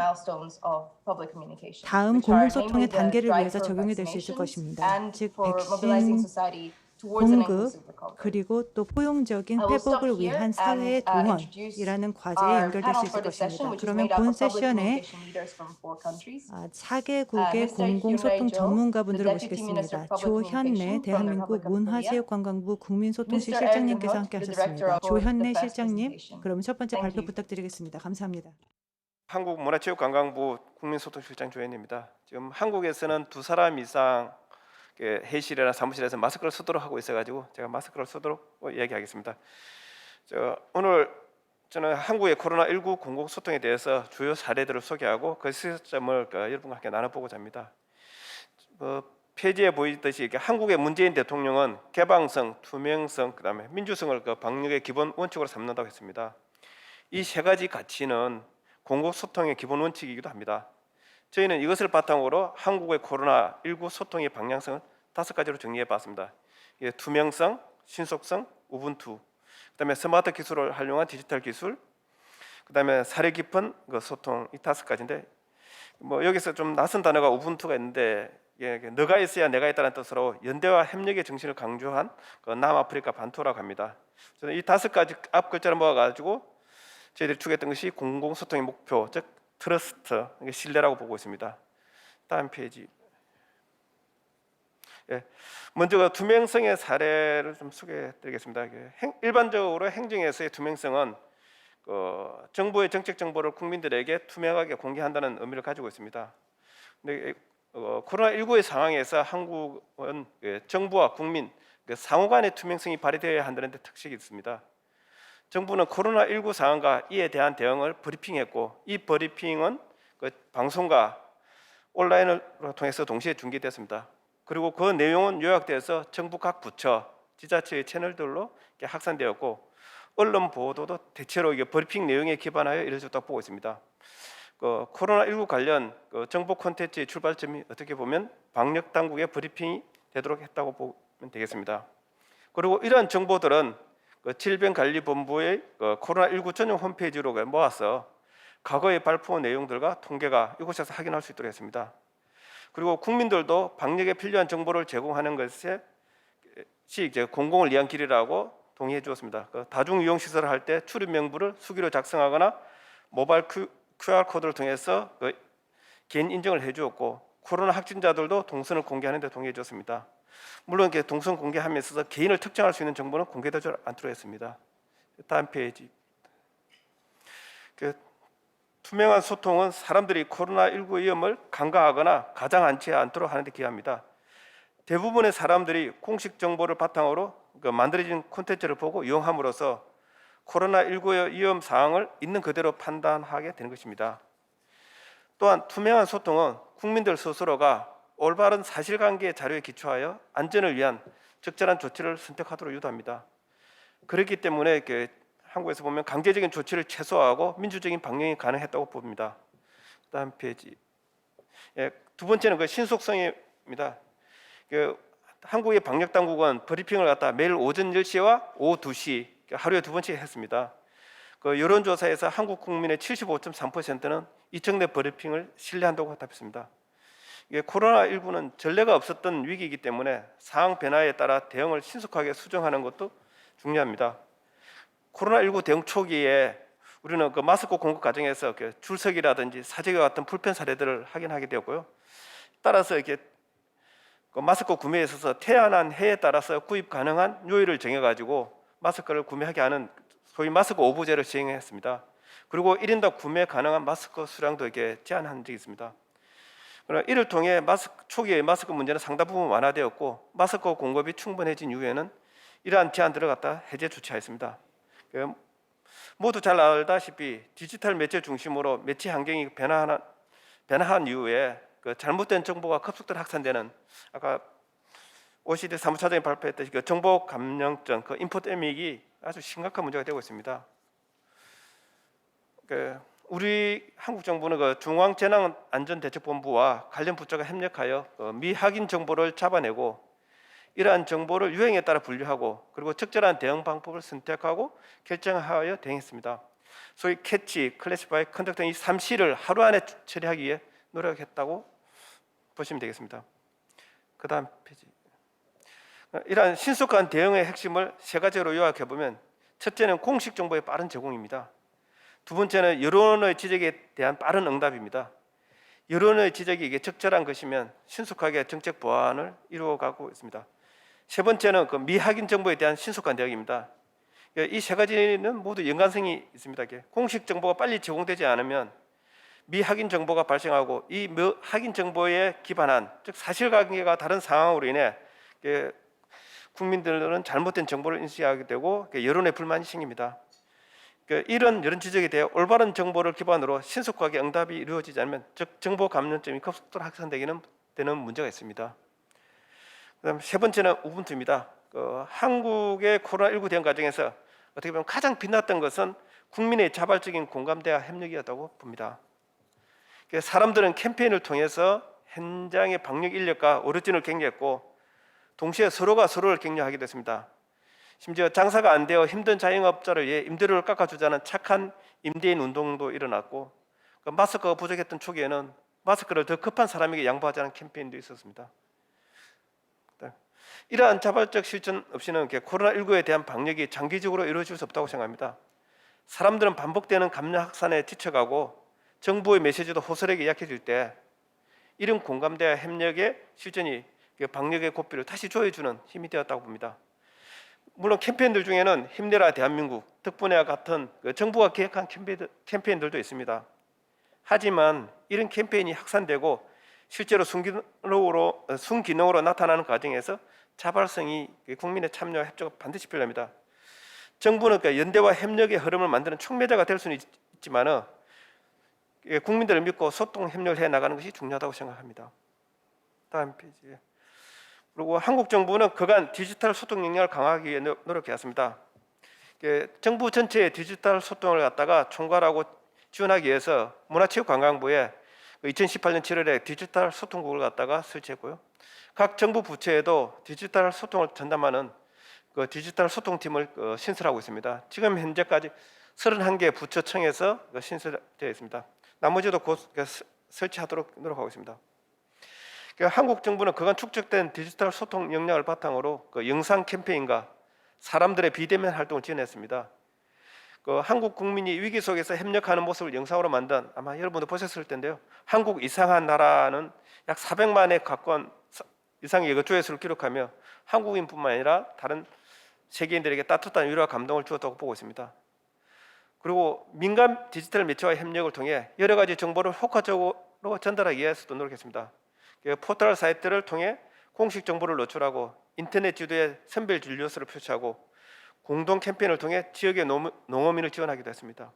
다음 공공소통의 단계를 위해서 적용이 될 수 있을 것입니다. 즉 백신 공급 그리고 또 포용적인 회복을 위한 사회의 동원이라는 과제에 연결될 수 있을 것입니다. 그러면 본 세션에 4개국의 공공소통 전문가분들을 모시겠습니다. 조현래 대한민국 문화체육관광부 국민소통실 실장님께서 함께하셨습니다. 조현래 실장님, 그럼 첫 번째 발표 부탁드리겠습니다. 감사합니다. 한국문화체육관광부 국민소통실장 조현래입니다. 지금 한국에서는 2사람 이상 회의실이나 사무실에서 마스크를 쓰도록 하고 있어가지고 제가 마스크를 쓰도록 얘기하겠습니다. 오늘 저는 한국의 코로나19 공공소통에 대해서 주요 사례들을 소개하고 그 시점을 여러분과 함께 나눠보고자 합니다. 페이지에 보이듯이 이렇게 한국의 문재인 대통령은 개방성, 투명성, 그다음에 민주성을 방역의 기본 원칙으로 삼는다고 했습니다. 이 세 가지 가치는 공공소통의 기본 원칙이기도 합니다. 저희는 이것을 바탕으로 한국의 코로나19 소통의 방향성을 5가지로 정리해봤습니다. 투명성, 신속성, 우분투, 그다음에 스마트 기술을 활용한 디지털 기술, 그다음에 사려 깊은 소통, 이 5가지인데 여기서 좀 낯선 단어가 우분투가 있는데 너가 있어야 내가 있다는 뜻으로 연대와 협력의 정신을 강조한 남아프리카 반토라고 합니다. 저는 이 5가지 앞 글자를 모아가지고 저희들이 추구했던 것이 공공소통의 목표, 즉 트러스트, 신뢰라고 보고 있습니다. 다음 페이지. 먼저 투명성의 사례를 좀 소개해드리겠습니다. 일반적으로 행정에서의 투명성은 정부의 정책 정보를 국민들에게 투명하게 공개한다는 의미를 가지고 있습니다. 근데 코로나19의 상황에서 한국은 정부와 국민 상호 간의 투명성이 발휘되어야 한다는 데 특색이 있습니다. 정부는 코로나19 상황과 이에 대한 대응을 브리핑했고 이 브리핑은 방송과 온라인을 통해서 동시에 중계됐습니다. 그리고 그 내용은 요약돼서 정부 각 부처, 지자체의 채널들로 확산되었고 언론 보도도 대체로 브리핑 내용에 기반하여 이루어졌다고 보고 있습니다. 코로나19 관련 정보 콘텐츠의 출발점이 어떻게 보면 방역 당국의 브리핑이 되도록 했다고 보면 되겠습니다. 그리고 이러한 정보들은 질병관리본부의 코로나19 전용 홈페이지로 모아서 과거의 발표 내용들과 통계가 이곳에서 확인할 수 있도록 했습니다. 그리고 국민들도 방역에 필요한 정보를 제공하는 것이 공공을 위한 길이라고 동의해 주었습니다. 다중이용시설을 할 때 출입 명부를 수기로 작성하거나 모바일 QR코드를 통해서 개인 인증을 해주었고 코로나 확진자들도 동선을 공개하는 데 동의해 줬습니다. 물론 동선 공개하면서 개인을 특정할 수 있는 정보는 공개되지 않도록 했습니다. 다음 페이지. 투명한 소통은 사람들이 코로나19 위험을 간과하거나 가장 않지 않도록 하는 데 기여합니다. 대부분의 사람들이 공식 정보를 바탕으로 만들어진 콘텐츠를 보고 이용함으로써 코로나19의 위험 사항을 있는 그대로 판단하게 되는 것입니다. 또한 투명한 소통은 국민들 스스로가 올바른 사실관계 자료에 기초하여 안전을 위한 적절한 조치를 선택하도록 유도합니다. 그렇기 때문에 한국에서 보면 강제적인 조치를 최소화하고 민주적인 방역이 가능했다고 봅니다. 다음 페이지. 두 번째는 신속성입니다. 한국의 방역 당국은 브리핑을 갖다 매일 오전 10시와 오후 2시 하루에 2번씩 했습니다. 여론조사에서 한국 국민의 75.3%는 이청래 브리핑을 신뢰한다고 답했습니다. 코로나19는 전례가 없었던 위기이기 때문에 상황 변화에 따라 대응을 신속하게 수정하는 것도 중요합니다. 코로나19 대응 초기에 우리는 마스크 공급 과정에서 줄서기라든지 사재기 같은 불편 사례들을 확인하게 되었고요. 따라서 마스크 구매에 있어서 태어난 해에 따라서 구입 가능한 요일을 정해가지고 마스크를 구매하게 하는 소위 마스크 오브제를 시행했습니다. 그리고 1인당 구매 가능한 마스크 수량도 제한한 적이 있습니다. 그러나 이를 통해 초기에 마스크 문제는 상당 부분 완화되었고 마스크 공급이 충분해진 이후에는 이러한 제한들을 해제 조치하였습니다. 모두 잘 알다시피 디지털 매체 중심으로 매체 환경이 변화한 이후에 잘못된 정보가 급속도로 확산되는 아까 OECD 사무처장이 발표했듯이 정보 감염증, 인포데믹이 아주 심각한 문제가 되고 있습니다. 우리 한국 정부는 중앙재난안전대책본부와 관련 부처가 협력하여 미확인 정보를 잡아내고 이러한 정보를 유행에 따라 분류하고 그리고 적절한 대응 방법을 선택하고 결정하여 대응했습니다. 소위 캐치, 클래시파이, 컨덕트 이 3C를 하루 안에 처리하기 위해 노력했다고 보시면 되겠습니다. 그 다음 페이지. 이러한 신속한 대응의 핵심을 3가지로 요약해 보면 첫째는 공식 정보의 빠른 제공입니다. 두 번째는 여론의 지적에 대한 빠른 응답입니다. 여론의 지적이 적절한 것이면 신속하게 정책 보완을 이루어가고 있습니다. 세 번째는 미확인 정보에 대한 신속한 대응입니다. 이 3가지는 모두 연관성이 있습니다. 공식 정보가 빨리 제공되지 않으면 미확인 정보가 발생하고 이 확인 정보에 기반한 즉 사실관계가 다른 상황으로 인해 국민들은 잘못된 정보를 인식하게 되고 여론의 불만이 생깁니다. 이런 여론 지적에 대해 올바른 정보를 기반으로 신속하게 응답이 이루어지지 않으면 즉 정보 감염점이 급속도로 확산되는 문제가 있습니다. 그다음 세 번째는 우분투입니다. 한국의 코로나19 대응 과정에서 어떻게 보면 가장 빛났던 것은 국민의 자발적인 공감대와 협력이었다고 봅니다. 사람들은 캠페인을 통해서 현장의 방역 인력과 의료진을 격려했고 동시에 서로가 서로를 격려하게 됐습니다. 심지어 장사가 안 되어 힘든 자영업자를 위해 임대료를 깎아주자는 착한 임대인 운동도 일어났고 마스크가 부족했던 초기에는 마스크를 더 급한 사람에게 양보하자는 캠페인도 있었습니다. 이러한 자발적 실천 없이는 코로나19에 대한 방역이 장기적으로 이루어질 수 없다고 생각합니다. 사람들은 반복되는 감염 확산에 지쳐가고 정부의 메시지도 호소력이 약해질 때 이런 공감대와 협력의 실천이 방역의 고삐를 다시 조여주는 힘이 되었다고 봅니다. 물론 캠페인들 중에는 힘내라 대한민국, 덕분에와 같은 정부가 기획한 캠페인들도 있습니다. 하지만 이런 캠페인이 확산되고 실제로 순기능으로 나타나는 과정에서 자발성이 국민의 참여와 협조가 반드시 필요합니다. 정부는 연대와 협력의 흐름을 만드는 촉매자가 될 수는 있지만 국민들을 믿고 소통 협력을 해 나가는 것이 중요하다고 생각합니다. 다음 페이지. 그리고 한국 정부는 그간 디지털 소통 역량을 강화하기 위해 노력해왔습니다. 정부 전체의 디지털 소통을 갖다가 총괄하고 지원하기 위해서 문화체육관광부에 2018년 7월에 디지털 소통국을 갖다가 설치했고요. 각 정부 부처에도 디지털 소통을 전담하는 디지털 소통팀을 신설하고 있습니다. 지금 현재까지 31개 부처청에서 신설되어 있습니다. 나머지도 곧 설치하도록 노력하고 있습니다. 한국 정부는 그간 축적된 디지털 소통 역량을 바탕으로 영상 캠페인과 사람들의 비대면 활동을 진행했습니다. 한국 국민이 위기 속에서 협력하는 모습을 영상으로 만든 아마 여러분도 보셨을 텐데요. 한국 이상한 나라는 약 400만에 가까운 이상의 조회수를 기록하며 한국인뿐만 아니라 다른 세계인들에게 따뜻한 위로와 감동을 주었다고 보고 있습니다. 그리고 민간 디지털 매체와 협력을 통해 여러 가지 정보를 효과적으로 전달하기 위해서도 노력했습니다. 포털 사이트를 통해 공식 정보를 노출하고 인터넷 지도에 선별 진료소를 표시하고 공동 캠페인을 통해 지역의 농어민을 지원하기도 했습니다.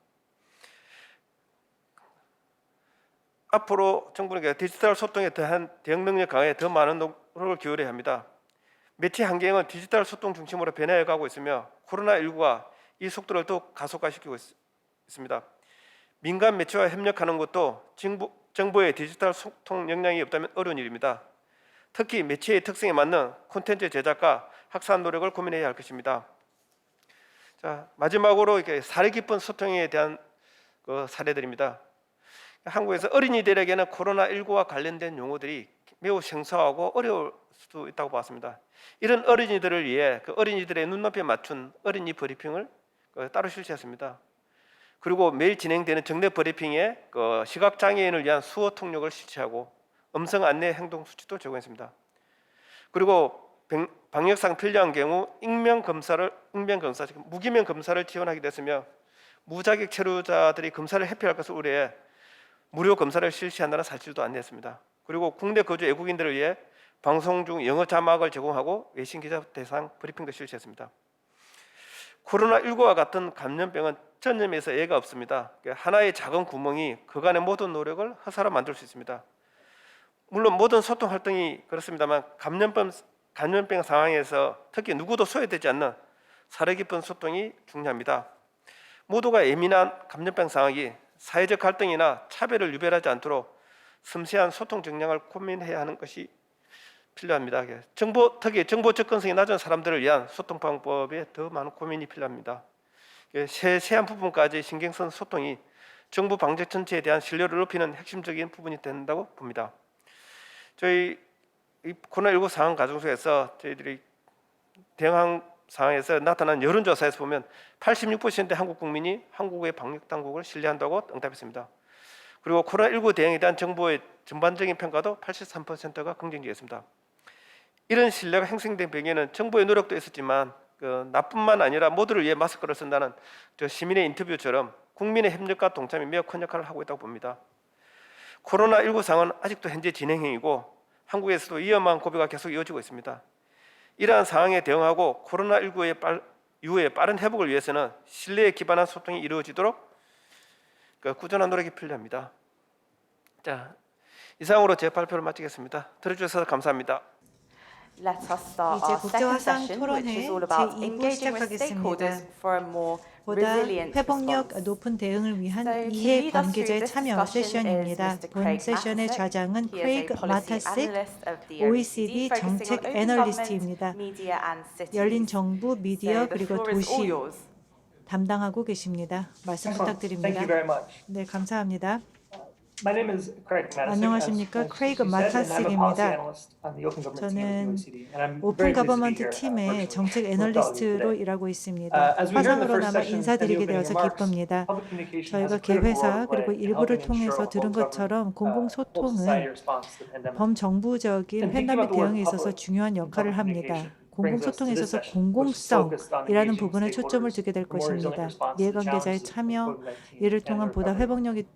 앞으로 정부는 디지털 소통에 대한 대응 능력 강화에 더 많은 노력을 기울여야 합니다. 매체 환경은 디지털 소통 중심으로 변해가고 있으며 코로나19가 이 속도를 더욱 가속화시키고 있습니다. 민간 매체와 협력하는 것도 정부의 디지털 소통 역량이 없다면 어려운 일입니다. 특히 매체의 특성에 맞는 콘텐츠 제작과 확산 노력을 고민해야 할 것입니다. 자, 마지막으로 이렇게 사례 깊은 소통에 대한 사례들입니다. 한국에서 어린이들에게는 코로나19와 관련된 용어들이 매우 생소하고 어려울 수도 있다고 봤습니다. 이런 어린이들을 위해 어린이들의 눈높이에 맞춘 어린이 브리핑을 따로 실시했습니다. 그리고 매일 진행되는 정례 브리핑에 시각장애인을 위한 수어 통역을 실시하고 음성 안내 행동 수치도 제공했습니다. 그리고 방역상 필요한 경우 무기명 검사를 지원하게 됐으며 무자격 체류자들이 검사를 회피할 것을 우려해 무료 검사를 실시한다는 사실도 안내했습니다. 그리고 국내 거주 외국인들을 위해 방송 중 영어 자막을 제공하고 외신 기자 대상 브리핑도 실시했습니다. 코로나19와 같은 감염병은 전염에서 예가 없습니다. 하나의 작은 구멍이 그간의 모든 노력을 허사로 만들 수 있습니다. 물론 모든 소통 활동이 그렇습니다만 감염병 상황에서 특히 누구도 소외되지 않는 사려 깊은 소통이 중요합니다. 모두가 예민한 감염병 상황이 사회적 갈등이나 차별을 유발하지 않도록 섬세한 소통 역량을 고민해야 하는 것이 필요합니다. 특히 정보 접근성이 낮은 사람들을 위한 소통 방법에 더 많은 고민이 필요합니다. 세세한 부분까지 신경 쓴 소통이 정부 방역 전체에 대한 신뢰를 높이는 핵심적인 부분이 된다고 봅니다. 저희 이 코로나19 상황 과정 속에서 저희들이 대응 상황에서 나타난 여론조사에서 보면 86%의 한국 국민이 한국의 방역 당국을 신뢰한다고 응답했습니다. 그리고 코로나19 대응에 대한 정부의 전반적인 평가도 83%가 긍정적이었습니다. 이런 신뢰가 형성된 배경에는 정부의 노력도 있었지만 나뿐만 아니라 모두를 위해 마스크를 쓴다는 시민의 인터뷰처럼 국민의 협력과 동참이 매우 큰 역할을 하고 있다고 봅니다. 코로나19 상황은 아직도 현재 진행형이고 한국에서도 위험한 고비가 계속 이어지고 있습니다. 이러한 상황에 대응하고 코로나19 이후에 빠른 회복을 위해서는 신뢰에 기반한 소통이 이루어지도록 꾸준한 노력이 필요합니다. 자, 이상으로 제 발표를 마치겠습니다. 들어주셔서 감사합니다. Let us start 이제 our second 국제화상 session, which is 토론회 all about 제2부 engaging with 시작하겠습니다. stakeholders for a more 보다 resilient 회복력 response. 높은 대응을 위한 So, to 이해 lead us 관계자의 through this 참여 discussion 세션입니다. is Mr. 본 Craig 세션의 Matasek. 좌장은 He is a 크레이그 policy 마타식 analyst of the OECD focusing 정책 on open 애널리스트입니다. government, media and cities. 열린 정부, So 미디어 the 그리고 floor is all 도시 yours. 담당하고 계십니다. 말씀 Excellent. Thank 부탁드립니다. you very much. 네, 감사합니다. My name is Craig Matasik. 안녕하십니까? as 크레이그 you said, and I'm a policy 마타식입니다. analyst on the Open Government team at 저는 the OECD, and I'm 오픈 very pleased to be 거버먼트 here, 팀의 virtually 정책 with all of you 애널리스트로 today. 일하고 있습니다. As we heard in the 화상으로 first 나마 session and the 인사드리게 opening 되어서 remarks, 기쁩니다. public communication has 저희가 a critical role 개회사 to 그리고 play in 일부를 helping 통해서 ensure 들은 all 것처럼 government, whole society 공공소통은 response to the pandemic. 범정부적인 And thinking 팬데믹 about the word 대응에 있어서 public 중요한 in 역할을 public 합니다. communication brings us to 공공소통에 this 있어서 session, which is focused on 공공성이라는 engaging 부분에 초점을 stakeholders 두게 될 for more resilient 것입니다. response to the 이해관계자의 challenges of 참여, COVID-19 이를 and 통한 the 보다 recovery.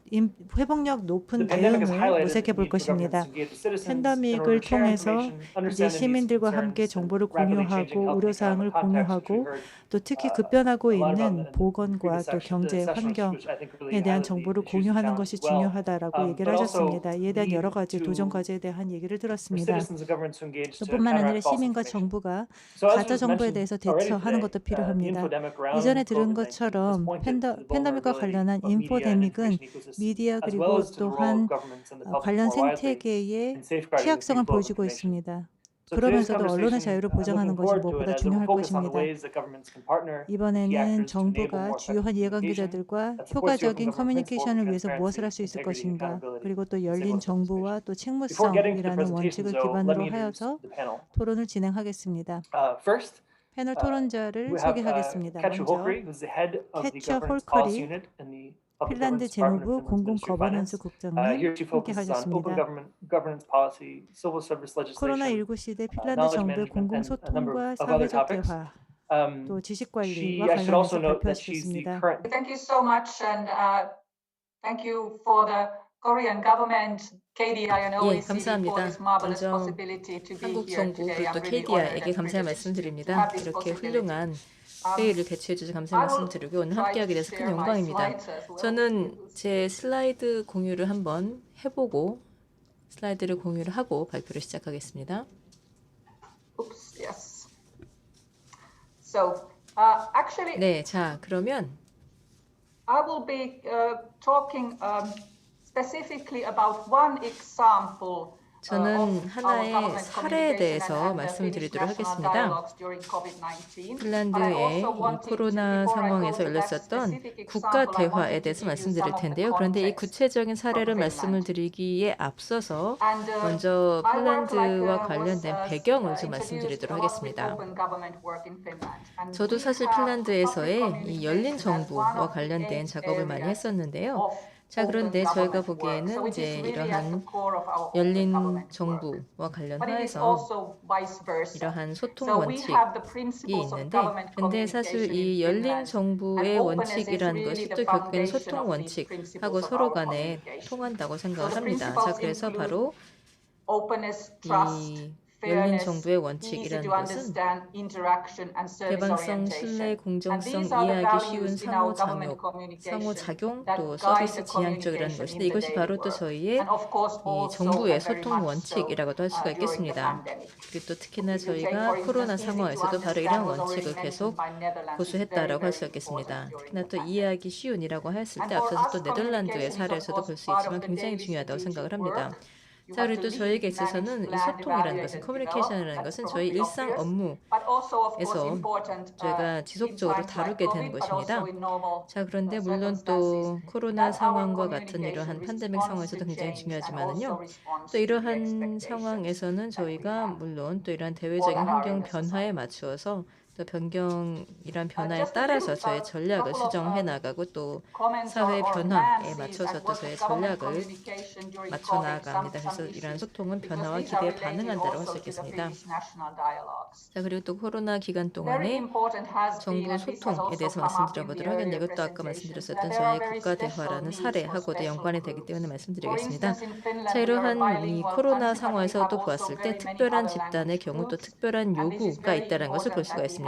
회복력 높은 The pandemic has 대응을 highlighted 모색해 the 볼 need for governments 것입니다. to engage with citizens in 팬데믹을 order to share 통해서 information, 이제 understand the needs, 시민들과 함께 concerns, 정보를 and rapidly 공유하고 changing health and 의료사항을 economic context, which we 공유하고 heard 또 특히 급변하고 a lot about 있는 in the 보건과 previous 또 경제 sessions, 환경에 which I think really 대한 highlight the 정보를 issues and 공유하는 것이 challenges as well. 중요하다라고 얘기를 But also 하셨습니다. 이에 대한 the 여러 need 가지 to 도전 과제에 대한 얘기를 for 들었습니다. citizens and governments to engage to 뿐만 아니라 counteract false 시민과 information. 정부가 So as 가짜 was 정보에 mentioned 대해서 already 대처하는 today, 것도 the 필요합니다. infodemic around 이전에 들은 COVID-19 has 것처럼 pointed to the 팬데믹과 vulnerability 관련한 of media and 인포데믹은 information ecosystem, 미디어 as 그리고 well as to the role 또한 of governments and the public 관련 more widely 생태계의 in safeguarding the 취약성을 free flow of 보여주고 information. 있습니다. So today's 그러면서도 언론의 conversation, 자유를 looking 보장하는 것이 forward to it 무엇보다 as it will 중요할 focus on the 것입니다. ways that governments can partner with key 이번에는 actors to enable 정부가 more 주요한 effective 이해관계자들과 communication that supports the open 효과적인 government 커뮤니케이션을 principles of 위해서 무엇을 할 수 transparency, 있을 integrity, 것인가, accountability, 그리고 또 and 열린 civil 정부와 또 Before getting to the 책무성이라는 presentations, 원칙을 though, let 기반으로 me introduce 하여서 the panel. 토론을 진행하겠습니다. First, 패널 토론자를 we have 소개하겠습니다. Katja 먼저 Holkeri, who's the head of the 캐처 governance policy 홀커리 unit in the Public 핀란드 Governance Department 재무부 of Finland's 공공 Ministry of 거버넌스 Finance. 국장님 Here she 함께 focuses on open 하셨습니다. governance policy, civil service legislation, 코로나19 시대 핀란드 knowledge 정부의 management, 공공 and a number 소통과 of other 사회적 topics. 대화, 또 지식 She, 관리와 I should also 관련해서 note that she's the 발표하시겠습니다. current Thank you so much, and thank you for the Korean government, KDI, and OECD for 감사합니다. this marvelous 먼저 possibility to be 한국 here 정부 today. 그리고 또 I'm really honored KDI에게 and 감사의 privileged 말씀드립니다. to have this 이렇게 possibility. 훌륭한 회의를 개최해 주셔서 감사의 말씀드리고 오늘 함께하게 돼서 큰 영광입니다. 저는 제 슬라이드 공유를 한번 해보고 슬라이드를 공유를 하고 발표를 시작하겠습니다. Oops, yes. So, actually, 네, 자 그러면 I will be talking specifically about one example. 저는 하나의 사례에 대해서 말씀드리도록 하겠습니다. 핀란드의 이 코로나 상황에서 열렸었던 국가 대화에 대해서 말씀드릴 텐데요. 그런데 이 구체적인 사례를 말씀을 드리기에 앞서서 먼저 핀란드와 관련된 배경을 좀 말씀드리도록 하겠습니다. 저도 사실 핀란드에서의 이 열린 정부와 관련된 작업을 많이 했었는데요. 자, 그런데 저희가 보기에는 이제 이러한 열린 정부와 관련해서 이러한 소통 원칙이 있는데, 근데 사실 이 열린 정부의 원칙이라는 것이 또 결국에는 소통 원칙하고 서로 간에 통한다고 생각을 합니다. 자, 그래서 바로 이 열린 정부의 원칙이라는 것은 개방성, 신뢰, 공정성, 이해하기 쉬운 상호작용, 또 서비스 지향적이라는 것인데 이것이 바로 또 저희의 이 정부의 소통 원칙이라고도 할 수가 있겠습니다. 그리고 또 특히나 저희가 코로나 상황에서도 바로 이런 원칙을 계속 고수했다라고 할 수 있겠습니다. 특히나 또 이해하기 쉬운이라고 했을 때 앞서서 또 네덜란드의 사례에서도 볼 수 있지만 굉장히 중요하다고 생각을 합니다. 자, 그리고 또 저에게 있어서는 이 소통이라는 것은, 커뮤니케이션이라는 것은 저희 일상 업무에서 저희가 지속적으로 다루게 되는 것입니다. 자, 그런데 물론 또 코로나 상황과 같은 이러한 팬데믹 상황에서도 굉장히 중요하지만은요. 또 이러한 상황에서는 저희가 물론 또 이러한 대외적인 환경 변화에 맞추어서 또 변경이란 변화에 따라서 저의 전략을 수정해 나가고 또 사회 변화에 맞춰서 또 저의 전략을 맞춰 나아갑니다. 그래서 이러한 소통은 변화와 기대에 반응한다고 할 수 있겠습니다. 자, 그리고 또 코로나 기간 동안에 정부 소통에 대해서 말씀드려보도록 하겠는데 이것도 아까 말씀드렸었던 저희 국가 대화라는 사례하고도 연관이 되기 때문에 말씀드리겠습니다. 자, 이러한 이 코로나 상황에서도 보았을 때 특별한 집단의 경우 또 특별한 요구가 있다는 것을 볼 수가 있습니다.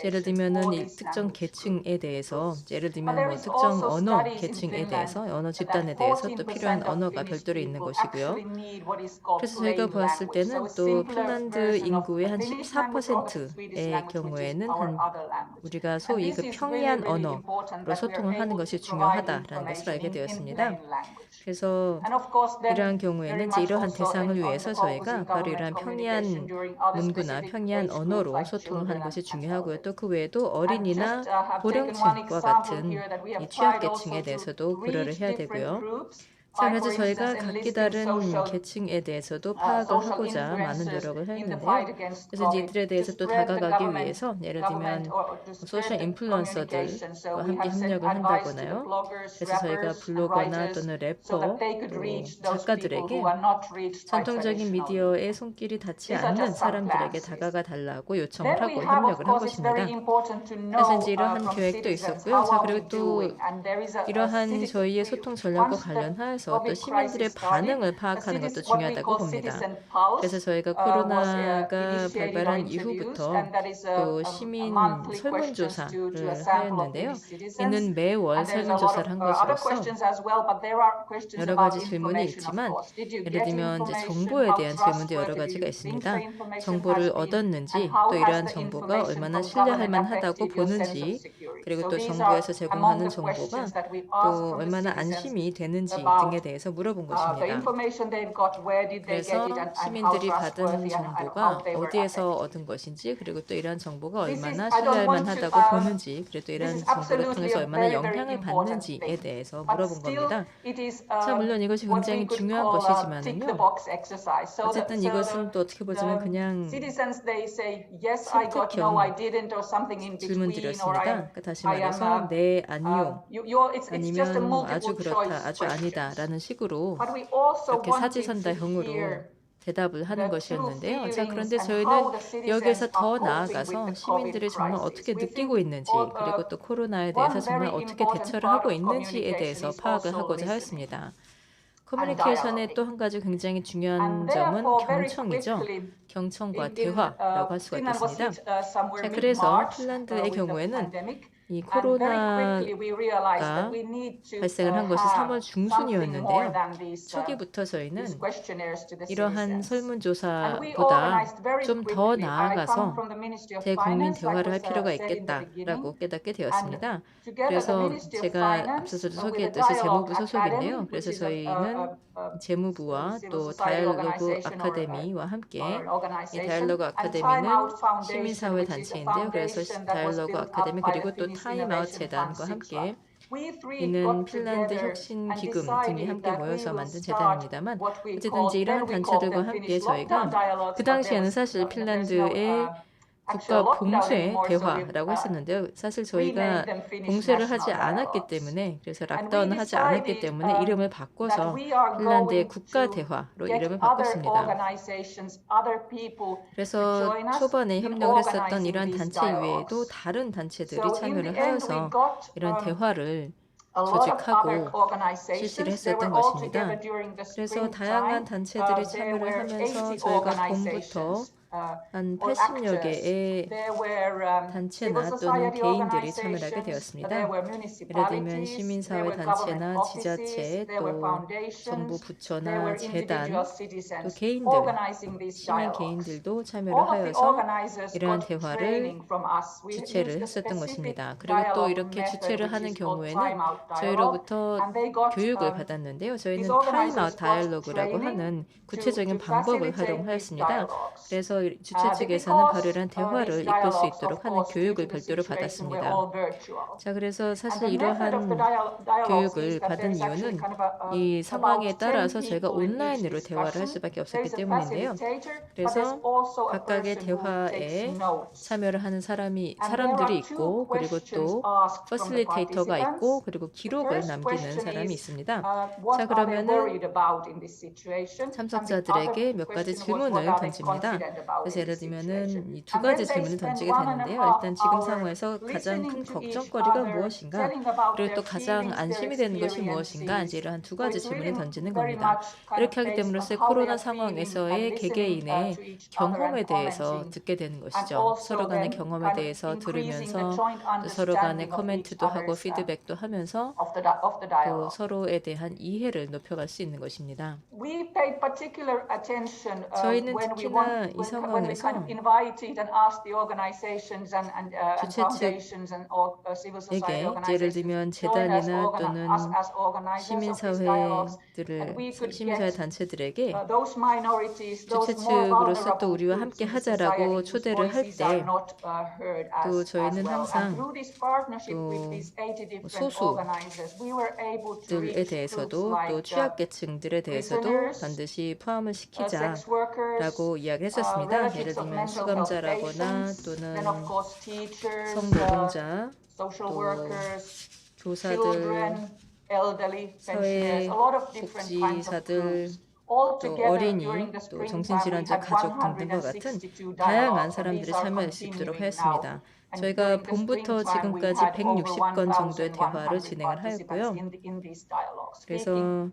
예를 들면은 이 특정 계층에 대해서, 예를 들면 뭐 특정 언어 계층에 대해서, 언어 집단에 대해서 또 필요한 언어가 별도로 있는 것이고요. 그래서 저희가 보았을 때는 또 핀란드 인구의 한 14%의 경우에는 우리가 소위 그 평이한 언어로 소통을 하는 것이 중요하다라는 것을 알게 되었습니다. 그래서 이러한 경우에는 이제 이러한 대상을 위해서 저희가 바로 이러한 평이한 문구나 평이한 언어로 소통을 하는 것이 중요하고요. 또 그 외에도 어린이나 고령층과 같은 이 취약계층에 대해서도 고려를 해야 되고요. 자, 그래서 저희가 각기 다른 계층에 대해서도 파악을 하고자 많은 노력을 했는데요. 그래서 이제 이들에 대해서 또 다가가기 위해서 예를 들면 소셜 인플루언서들과 함께 협력을 한다거나요. 그래서 저희가 블로거나 또는 래퍼, 또 작가들에게 전통적인 미디어의 손길이 닿지 않는 사람들에게 다가가 달라고 요청을 하고 협력을 한 것입니다. 그래서 이제 이러한 계획도 있었고요. 자, 그리고 또 이러한 저희의 소통 전략과 관련하여서 또 시민들의 반응을 파악하는 것도 중요하다고 봅니다. 그래서 저희가 코로나가 발발한 이후부터 또 시민 설문조사를 하였는데요. 이는 매월 설문조사를 한 것으로서 여러 가지 질문이 있지만 예를 들면 이제 정보에 대한 질문도 여러 가지가 있습니다. 정보를 얻었는지 또 이러한 정보가 얼마나 신뢰할 만하다고 보는지 그리고 또 정부에서 제공하는 정보가 또 얼마나 안심이 되는지 등에 대해서 물어본 것입니다. 그래서 시민들이 받은 정보가 어디에서 얻은 것인지 그리고 또 이러한 정보가 얼마나 신뢰할 만하다고 보는지 그리고 또 이러한 정보를 통해서 얼마나 영향을 받는지에 대해서 물어본 겁니다. 자, 물론 이것이 굉장히 중요한 것이지만은요. 어쨌든 이것은 또 어떻게 보자면 그냥 선택형 질문들이었습니다. 그러니까 다시 말해서 네, 아니요, 아니면 뭐 아주 그렇다, 아주 아니다 라는 식으로 이렇게 사지선다형으로 대답을 하는 것이었는데요. 자, 그런데 저희는 여기에서 더 나아가서 시민들이 정말 어떻게 느끼고 있는지 그리고 또 코로나에 대해서 정말 어떻게 대처를 하고 있는지에 대해서 파악을 하고자 하였습니다. 커뮤니케이션의 또 한 가지 굉장히 중요한 점은 경청이죠. 경청과 대화라고 할 수가 있겠습니다. 자, 그래서 핀란드의 경우에는 이 코로나가 발생을 한 것이 3월 중순이었는데요. 초기부터 저희는 이러한 설문조사보다 좀 더 나아가서 대국민 대화를 할 필요가 있겠다라고 깨닫게 되었습니다. 그래서 제가 앞서서도 소개했듯이 재무부 소속인데요. 그래서 저희는 재무부와 또 다이얼로그 아카데미와 함께 이 다이얼로그 아카데미는 시민사회 단체인데요. 그래서 다이얼로그 아카데미 그리고 또 타임아웃 재단과 함께 이는 핀란드 혁신 기금 등이 함께 모여서 만든 재단입니다만 어쨌든 이제 이러한 단체들과 함께 저희가 그 당시에는 사실 핀란드의 국가 봉쇄 대화라고 했었는데요. 사실 저희가 봉쇄를 하지 않았기 때문에 그래서 락다운을 하지 않았기 때문에 이름을 바꿔서 핀란드의 국가 대화로 이름을 바꿨습니다. 그래서 초반에 협력을 했었던 이러한 단체 이외에도 다른 단체들이 참여를 하여서 이런 대화를 조직하고 실시를 했었던 것입니다. 그래서 다양한 단체들이 참여를 하면서 저희가 봄부터 한 80여 개의 단체나 또는 개인들이 참여를 하게 되었습니다. 예를 들면 시민사회 단체나 지자체, 또 정부 부처나 재단, 또 개인들, 시민 개인들도 참여를 하여서 이러한 대화를 주최를 했었던 것입니다. 그리고 또 이렇게 주최를 하는 경우에는 저희로부터 교육을 받았는데요. 저희는 타임아웃 다이얼로그라고 하는 구체적인 방법을 활용하였습니다. 그래서 그래서 주최 측에서는 바로 이런 대화를 이끌 수 있도록 하는 교육을 별도로 받았습니다. 자, 그래서 사실 이러한 교육을 받은 이유는 이 상황에 따라서 저희가 온라인으로 대화를 할 수밖에 없었기 때문인데요. 그래서 각각의 대화에 참여를 하는 사람들이 있고, 그리고 또 퍼실리테이터가 있고, 그리고 기록을 남기는 사람이 있습니다. 자, 그러면은 참석자들에게 몇 가지 질문을 던집니다. 그래서 예를 들면은 이 두 가지 질문을 던지게 되는데요. 일단 지금 상황에서 가장 큰 걱정거리가 무엇인가? 그리고 또 가장 안심이 되는 것이 무엇인가? 이제 이러한 두 가지 질문을 던지는 겁니다. 이렇게 하기 때문에 코로나 상황에서의 개개인의 경험에 대해서 듣게 되는 것이죠. 서로 간의 경험에 대해서 들으면서 또 서로 간의 코멘트도 하고 피드백도 하면서 또 서로에 대한 이해를 높여갈 수 있는 것입니다. 저희는 특히나 이 상황에서 주최 측에게 예를 들면 재단이나 또는 시민사회 단체들에게 주최 측으로서 또 우리와 함께 하자라고 초대를 할 때 또 저희는 항상 또 소수들에 대해서도 또 취약계층들에 대해서도 반드시 포함을 시키자라고 이야기를 했었습니다. 예를 들면 수감자라거나 또는 성노동자, 또 교사들, 사회복지사들, 또 어린이, 또 정신질환자 가족 등등과 같은 다양한 사람들이 참여할 수 있도록 하였습니다. 저희가 봄부터 지금까지 160건 정도의 대화를 진행을 하였고요. 그래서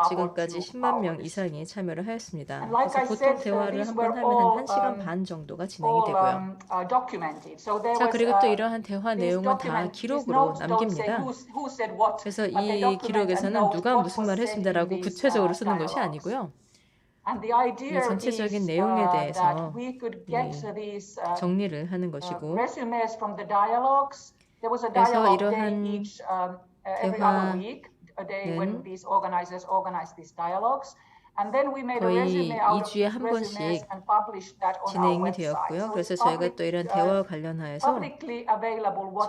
지금까지 10만 명 이상이 참여를 하였습니다. 그래서 보통 대화를 한 번 하면 한 1시간 반 정도가 진행이 되고요. 자, 그리고 또 이러한 대화 내용은 다 기록으로 남깁니다. 그래서 이 기록에서는 누가 무슨 말을 했습니다라고 구체적으로 쓰는 것이 아니고요. 이 전체적인 내용에 대해서 정리를 하는 것이고, 그래서 이러한 대화는 거의 2주에 한 번씩 진행이 되었고요. 그래서 저희가 또 이런 대화와 관련하여서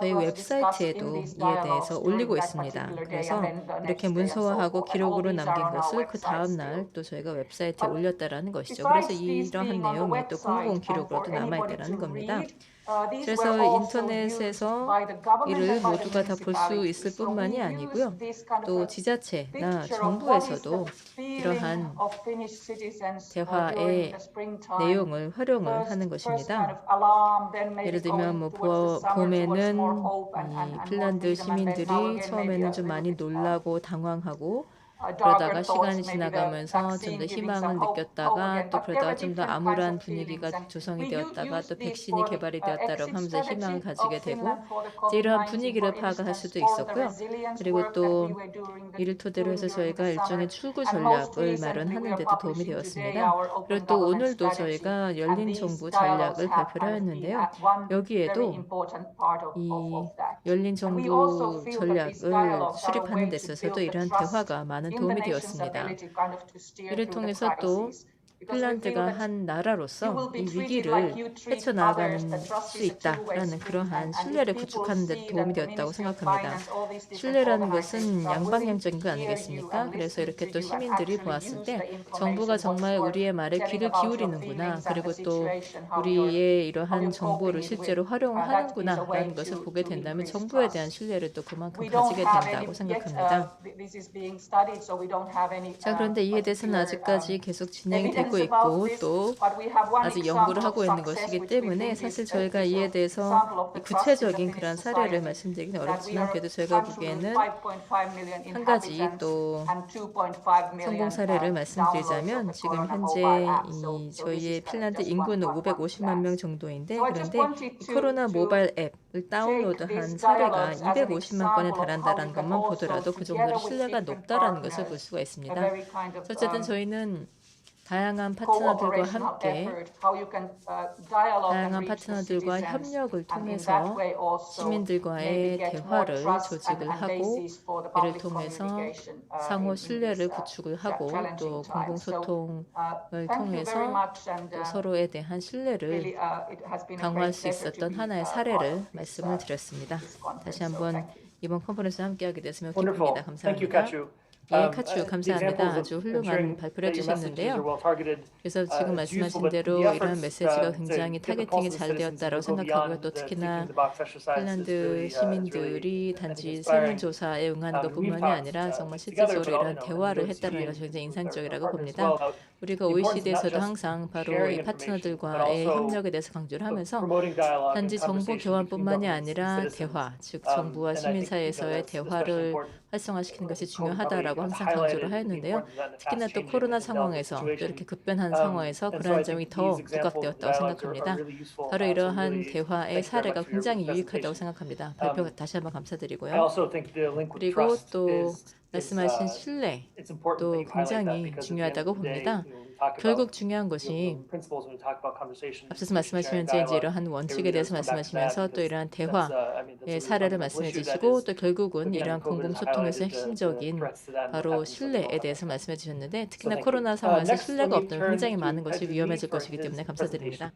저희 웹사이트에도 이에 대해서 올리고 있습니다. 그래서 이렇게 문서화하고 기록으로 남긴 것을 그 다음 날 또 저희가 웹사이트에 올렸다라는 것이죠. 그래서 이러한 내용이 또 공공 기록으로도 남아있다는 겁니다. 그래서 인터넷에서 이를 모두가 다 볼 수 있을 뿐만이 아니고요. 또 지자체나 정부에서도 이러한 대화의 내용을 활용을 하는 것입니다. 예를 들면 봄에는 이 핀란드 시민들이 처음에는 좀 많이 놀라고 당황하고 그러다가 시간이 지나가면서 좀 더 희망을 느꼈다가 또 그러다가 좀 더 암울한 분위기가 조성이 되었다가 또 백신이 개발이 되었다라고 하면서 희망을 가지게 되고 이제 이러한 분위기를 파악할 수도 있었고요. 그리고 또 이를 토대로 해서 저희가 일종의 출구 전략을 마련하는 데도 도움이 되었습니다. 그리고 또 오늘도 저희가 열린 정부 전략을 발표를 하였는데요. 여기에도 이 열린 정부 전략을 수립하는 데 있어서도 이러한 대화가 많은 도움이 되었습니다. 이를 통해서 또 핀란드가 한 나라로서 이 위기를 헤쳐나가는 수 있다라는 그러한 신뢰를 구축하는 데 도움이 되었다고 생각합니다. 신뢰라는 것은 양방향적인 거 아니겠습니까? 그래서 이렇게 또 시민들이 보았을 때 정부가 정말 우리의 말에 귀를 기울이는구나, 그리고 또 우리의 이러한 정보를 실제로 활용하는구나 라는 것을 보게 된다면 정부에 대한 신뢰를 또 그만큼 가지게 된다고 생각합니다. 자, 그런데 이에 대해서는 아직까지 계속 진행이 되고 있고 또 아직 연구를 하고 있는 것이기 때문에 사실 저희가 이에 대해서 구체적인 그런 사례를 말씀드리기는 어렵지만 그래도 저희가 보기에는 한 가지 또 성공 사례를 말씀드리자면 지금 현재 이 저희의 핀란드 인구는 550만 명 정도인데 그런데 이 코로나 모바일 앱을 다운로드한 사례가 250만 건에 달한다는 것만 보더라도 그 정도로 신뢰가 높다라는 것을 볼 수가 있습니다. 어쨌든 저희는 다양한 파트너들과 cooperation 함께 effort, how you can dialogue and 다양한 reach the 파트너들과 citizens, 협력을 and in 통해서 that way also 시민들과의 maybe get more 대화를 trust 조직을 and 하고 basis for the 이를 public 통해서 communication 상호 in 신뢰를 these 구축을 하고 또 challenging times. So 공공소통을 thank you very 통해서 much and 또 서로에 대한 신뢰를 really it has been a 강화할 great 수 pleasure to 있었던 be 하나의 part 사례를 of this, 말씀을 드렸습니다. this conference. 다시 So 한번 thank you. 이번 컨퍼런스에 함께하게 돼서 매우 Wonderful. 기쁩니다. Thank you, 감사합니다. Kachu. 예, 카츄 감사합니다. The examples 아주 of 훌륭한 ensuring 발표를 that your messages are 해주셨는데요. well targeted, 그래서 지금 is useful, 말씀하신 but 대로 the 이러한 efforts 메시지가 to 굉장히 get the 타겟팅이 pulse of 잘 citizens 되었다고 to go 생각하고요. beyond 또 the 특히나 thinking the box exercise is 핀란드 really, 시민들이 I think 단지 inspiring. 설문조사에 응한 We've 것뿐만이 talked, 아니라 정말 together 실질적으로 about, 이런 대화를 the 했다는 OECD 것이 굉장히 and 인상적이라고 our partners 봅니다. as well, 우리가 the importance not OECD에서도 just 항상 바로 sharing 이 information, but 파트너들과의 also 협력에 대해서 강조를 하면서 promoting dialogue and 단지 정보 conversation between 교환뿐만이 governments and 아니라 citizens. 대화, 즉 정부와 And I 시민 think, 사이에서의 that's especially 대화를 important. 활성화시키는 것이 Probably 중요하다라고 항상 highlighted 강조를 the 하였는데요. importance of that in the 특히나 또 fast-changing 코로나 and developing 상황에서 또 situation. 이렇게 급변한 상황에서 And so 그러한 I 점이 think 더 these example 부각되었다고 dialogues 생각합니다. are really useful. 바로 So 이러한 really 대화의 thank you very 사례가 much for your 굉장히 유익하다고 presentation. 생각합니다. 발표 다시 한번 I 감사드리고요. also think the link with 그리고 trust 또 is 말씀하신 신뢰 it's important 또 that you highlight that 굉장히 because at the end 중요하다고 of the day, 봅니다. you know, we talk 결국 about 중요한 것이 principles when we talk about conversation, 앞서서 말씀하시면서 이제 이러한 원칙에 대해서 말씀하시면서 또 이러한 대화의 사례를 말씀해 주시고 또 결국은 이러한 공공소통에서 핵심적인 바로 신뢰에 대해서 말씀해 주셨는데 특히나 코로나 상황에서 신뢰가 없다면 굉장히 많은 것이 위험해질 것이기 때문에 감사드립니다.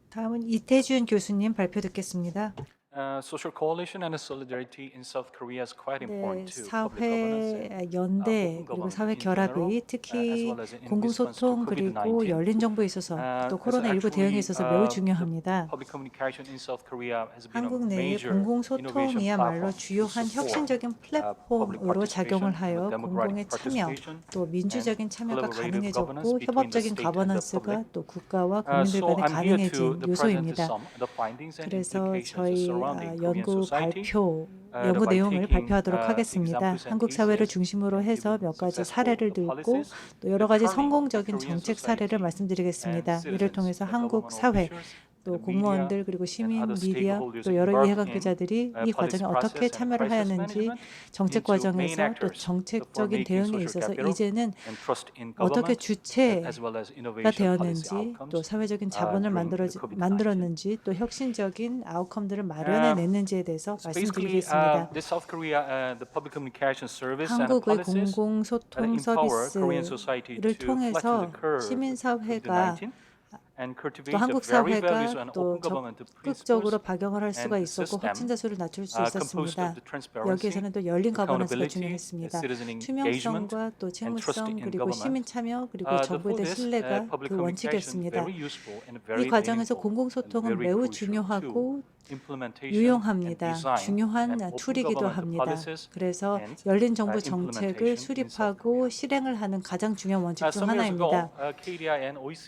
다음은 이태준 교수님 발표 듣겠습니다. Social coalition and solidarity in South Korea is quite 네, important to public governance 사회 연대 그리고 사회 결합이 특히 공공소통 그리고 열린 정보에 있어서 또 코로나19 대응에 있어서 매우 중요합니다. 한국 내의 공공소통이야말로 주요한 혁신적인 플랫폼으로 작용을 하여 공공의 참여 또 민주적인 참여가 가능해졌고 협업적인 가버넌스가 또 국가와 국민들 간에 가능해진 요소입니다. 그래서 저희 연구 내용을 발표하도록 하겠습니다. 한국 사회를 중심으로 해서 몇 가지 사례를 들고 또 여러 가지 성공적인 정책 사례를 말씀드리겠습니다. 이를 통해서 한국 사회 또 공무원들 그리고 시민, 미디어 또 여러 이해관계자들이 이 과정에 어떻게 참여를 하였는지 정책 과정에서 또 정책적인 대응에 있어서 이제는 어떻게 주체가 되었는지 또 사회적인 자본을 만들었는지 또 혁신적인 아웃컴들을 마련해냈는지에 대해서 말씀드리겠습니다. 한국의 공공소통 서비스를 통해서 시민사회가 또 한국 사회가 또 적극적으로 박영을 할 수가 있었고 확진자 수를 낮출 수 있었습니다. 여기에서는 또 열린 가버넌스가 중요했습니다. 투명성과 또 책무성 그리고 시민 참여 그리고 정부에 대한 신뢰가 그 원칙이었습니다. 이 과정에서 공공소통은 매우 중요하고 유용합니다. 중요한 툴이기도 합니다. 그래서 열린 정부 정책을 수립하고 실행을 하는 가장 중요한 원칙 중 하나입니다.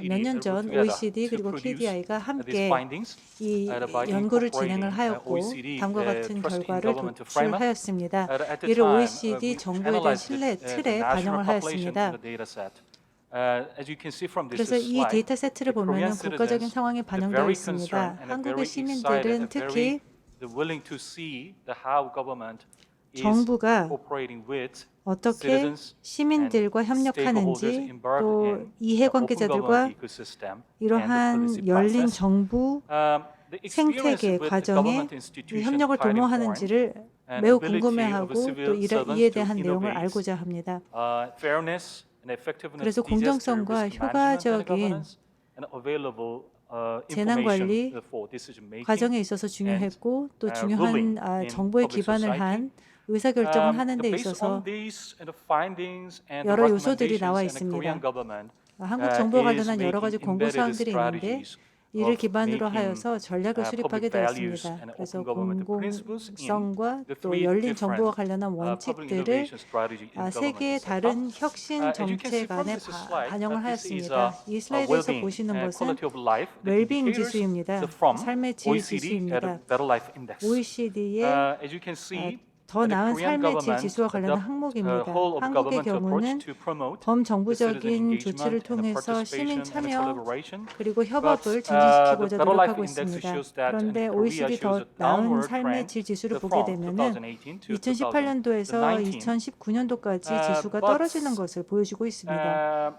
몇 년 전 OECD 그리고 KDI가 함께 이 연구를 진행을 하였고 다음과 같은 결과를 도출하였습니다. 이를 OECD 정부에 대한 신뢰 틀에 반영을 하였습니다. 그래서 이 데이터 세트를 보면 국가적인 상황이 반영되어 있습니다. 한국의 시민들은 특히 정부가 어떻게 시민들과 협력하는지 또 이해관계자들과 이러한 열린 정부 생태계 과정에 협력을 도모하는지를 매우 궁금해하고 또 이에 대한 내용을 알고자 합니다. 그래서 공정성과 효과적인 재난관리 과정에 있어서 중요했고 또 중요한 정보에 기반을 한 의사결정을 하는 데 있어서 여러 요소들이 나와 있습니다. 한국 정부와 관련한 여러 가지 공고사항들이 있는데 이를 기반으로 하여서 전략을 수립하게 되었습니다. 그래서 공공성과 또 열린 정보와 관련한 원칙들을 세 개의 다른 혁신 정책 안에 반영을 하였습니다. 이 슬라이드에서 보시는 것은 웰빙 지수입니다. 삶의 질 지수입니다. OECD의 더 나은 삶의 질 지수와 관련한 항목입니다. 한국의 경우는 범정부적인 조치를 통해서 시민 참여 그리고 협업을 증진시키고자 노력하고 있습니다. 그런데 OECD 더 나은 삶의 질 지수를 보게 되면은 2018년도에서 2019년도까지 지수가 떨어지는 것을 보여주고 있습니다.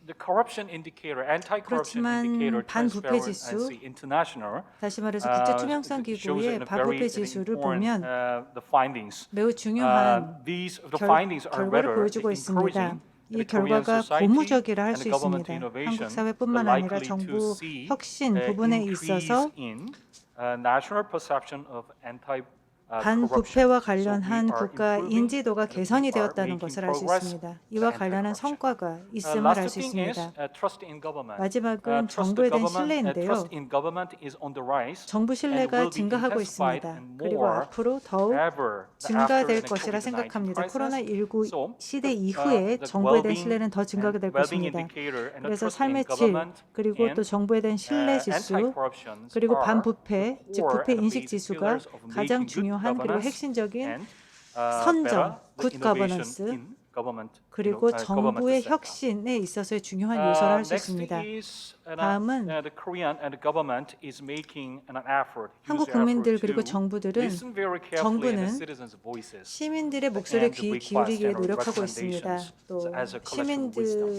The corruption indicator, anti-corruption 그렇지만 indicator, 반부패 지수, Transparency International, 다시 말해서 국제 투명성 shows 기구의 in a 반부패 very 지수를 important, 보면 the findings. 매우 중요한 The 결, findings are 결과를 rather 보여주고 있습니다. encouraging. 이 The Korean 결과가 society 고무적이라 할 and 수 government 있습니다. innovation 한국 사회뿐만 are 아니라 likely 정부 to see 혁신 부분에 있어서 increase in national perception of anti-corruption. 반부패와 So we 관련한 are 국가 improving 인지도가 and we 개선이 are 되었다는 making 것을 알 수 progress 있습니다. to 이와 관련한 anti-corruption. 성과가 있음을 Last 알 수 thing is 있습니다. trust in government. 마지막은 Trust 정부에 대한 government, 신뢰인데요. trust in government is on the rise 정부 and 신뢰가 will be 증가하고 intensified 있습니다. and 그리고 more 앞으로 더욱 ever 증가될 after the 것이라 COVID-19 생각합니다. crisis. 코로나19 So, 시대 the 이후에 the 정부에 대한 well-being 신뢰는 더 증가가 될 and well-being 것입니다. indicator and the 그래서 trust in 삶의 질, government 그리고 and 또 정부에 대한 신뢰 지수, anti-corruption 그리고 are 반부패, the 즉 core 부패 and the 인식 basic 지수가 pillars of 가장 making good 중요한 그리고 governance 핵심적인 and, 선정, better the 굿 innovations 거버넌스, in government, 그리고 government 정부의 sector. 혁신에 있어서의 중요한 요소를 할 수 Next 있습니다. is, 다음은 the Korean and the government is making an effort, 한국 huge 국민들 effort 그리고 to 정부들은 listen very carefully 정부는 at the citizens' voices. 시민들의 목소리에 and 귀 request 기울이기에 and 노력하고 있습니다. recommendations 또 as a collection of wisdom.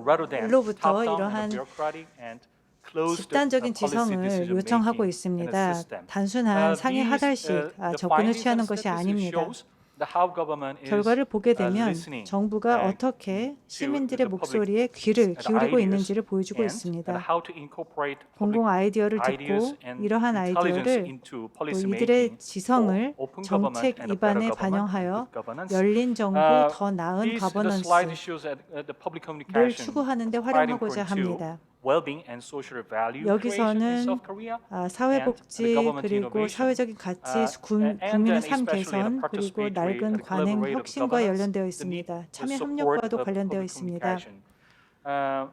Rather than 시민들로부터 top-down and 이러한 bureaucratic and closed 집단적인 policy 지성을 decision-making 요청하고 in a 있습니다. system. 단순한 상위 These, 하달식 the 접근을 findings 취하는 and 것이 statistics 아닙니다. shows that how government is, 결과를 보게 되면 listening 정부가 어떻게 시민들의 목소리에 귀를 기울이고 있는지를 보여주고 있습니다. and how to incorporate 공공 아이디어를 ideas 듣고 and 이러한 intelligence 아이디어를 into 또 policy 이들의 making 지성을 for open government 정책 and a better 입안에 government, 반영하여 good governance. 열린 정부, 더 나은 The slide 거버넌스를 shows that the public communication 추구하는 데 fighting 활용하고자 for two, 합니다. well-being and social value creation in 여기서는 South Korea, 사회복지 and the government 그리고 innovation, 사회적인 가치, and 국민의 삶 especially the 개선 그리고 participatory 낡은 and 관행 collaborative 혁신과 governance, 관련되어 the 있습니다. need 참여 to support 협력과도 the 관련되어 public 있습니다. communication.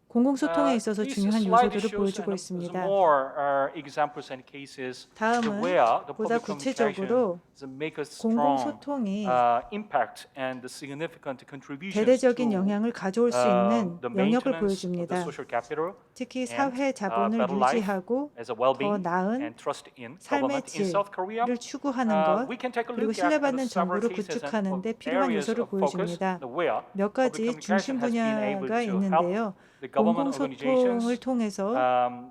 공공소통에 있어서 This 중요한 slide 요소들을 shows 보여주고 some 있습니다. more examples and cases 다음은 where the 보다 public 구체적으로 communication make a strong 공공소통이 impact and significant contributions 대대적인 to 영향을 가져올 수 있는 the 영역을 maintenance of the 보여줍니다. social capital 특히 and, 사회 자본을 better life 유지하고 as a 더 well-being 나은 and trust in 삶의 government in South Korea. 질을 추구하는 것, We can take a 그리고 look at 신뢰받는 several 정부를 cases 구축하는 데 of 필요한 areas 요소를 of focus 보여줍니다. where 몇 가지 public 중심 communication has been able 분야가 to 있는데요. help the government 공공소통을 organizations 통해서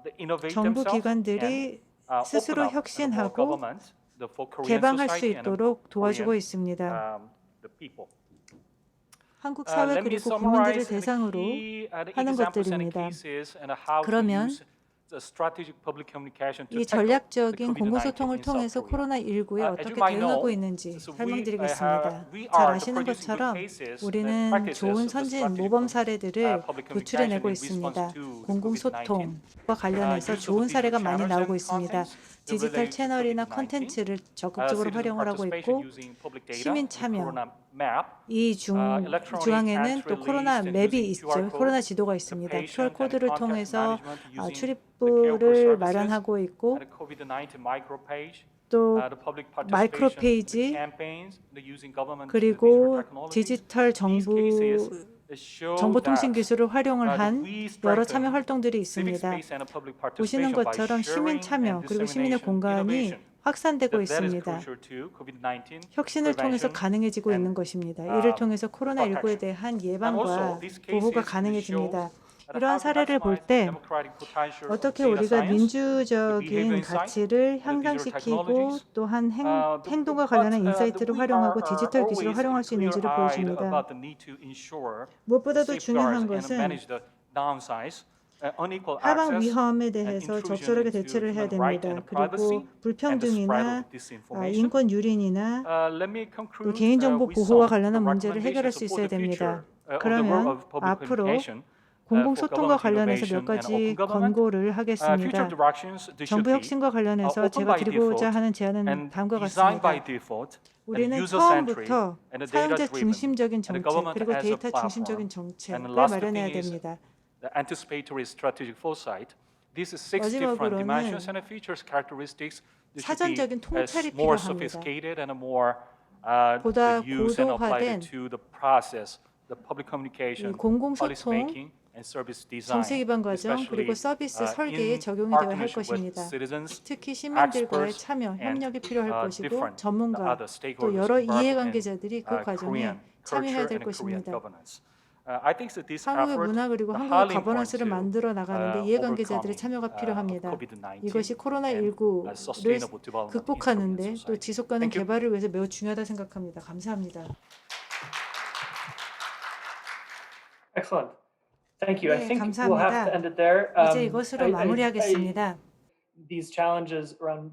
the innovate 정부 themselves 기관들이 and 스스로 open up 혁신하고 for government, for Korean 개방할 수 society and 있도록 도와주고 Korean, 있습니다. the people. 한국 사회 Let me 그리고 국민들을 summarize the 대상으로 key, the 하는 examples and 것들입니다. cases and how to 그러면 use the strategic public communication to 이 tackle the 전략적인 COVID-19 공공소통을 in South 통해서 Korea. 코로나19에 As 어떻게 you might 대응하고 know, 있는지 so 설명드리겠습니다. we 잘 are 아시는 producing good 것처럼 cases and 우리는 practices 좋은 of the 선진 strategic 모범 사례들을 public 도출해내고 communication in 있습니다. response to 공공소통과 관련해서 use of 좋은 사례가 digital 많이 channels 나오고 and 있습니다. contents 디지털 related to 채널이나 COVID-19, 콘텐츠를 적극적으로 활용을 하고 있고 시민 참여, 이 중앙에는 또 코로나 맵이 있죠. 코로나 지도가 있습니다. QR코드를 통해서 출입구를 마련하고 있고 또 마이크로 페이지 그리고 디지털 정보통신 기술을 활용을 한 여러 참여 활동들이 있습니다. 보시는 것처럼 시민 참여 그리고 시민의 공간이 확산되고 있습니다. 혁신을 통해서 가능해지고 있는 것입니다. 이를 통해서 코로나19에 대한 예방과 보호가 가능해집니다. 이러한 사례를 볼 때 어떻게 우리가 민주적인 가치를 향상시키고 또한 행동과 관련한 인사이트를 활용하고 디지털 기술을 활용할 수 있는지를 보여줍니다. 무엇보다도 중요한 것은 하방 위험에 대해서 적절하게 대처를 해야 됩니다. 그리고 불평등이나 인권 유린이나 또 개인정보 보호와 관련한 문제를 해결할 수 있어야 됩니다. 그러면 앞으로 공공소통과 관련해서 몇 가지 권고를 하겠습니다. 정부 혁신과 관련해서 제가 드리고자 하는 제안은 다음과 같습니다. 우리는 처음부터 사용자 중심적인 정책 그리고 데이터 중심적인 정책을 마련해야 됩니다. 마지막으로는 사전적인 통찰이 필요합니다. 보다 고도화된 공공소통 정책 기반 과정 그리고 서비스 설계에 적용이 되어야 할 것입니다. 특히 시민들과의 참여, 협력이 필요할 것이고 전문가 또 여러 이해관계자들이 그 과정에 참여해야 될 것입니다. I think that this 한국의 effort 문화 그리고 is 한국의 highly 가버넌스를 important 만들어 나가는데 이해관계자들의 참여가 필요합니다. COVID-19 이것이 and 코로나19를 sustainable development in 극복하는데 Korean 또 society. 지속 가능 Thank you. 개발을 위해서 매우 중요하다 생각합니다. 감사합니다. Excellent. Thank you. I 네, think we'll have to 감사합니다. end it there. 이제 이것으로 마무리하겠습니다. These challenges around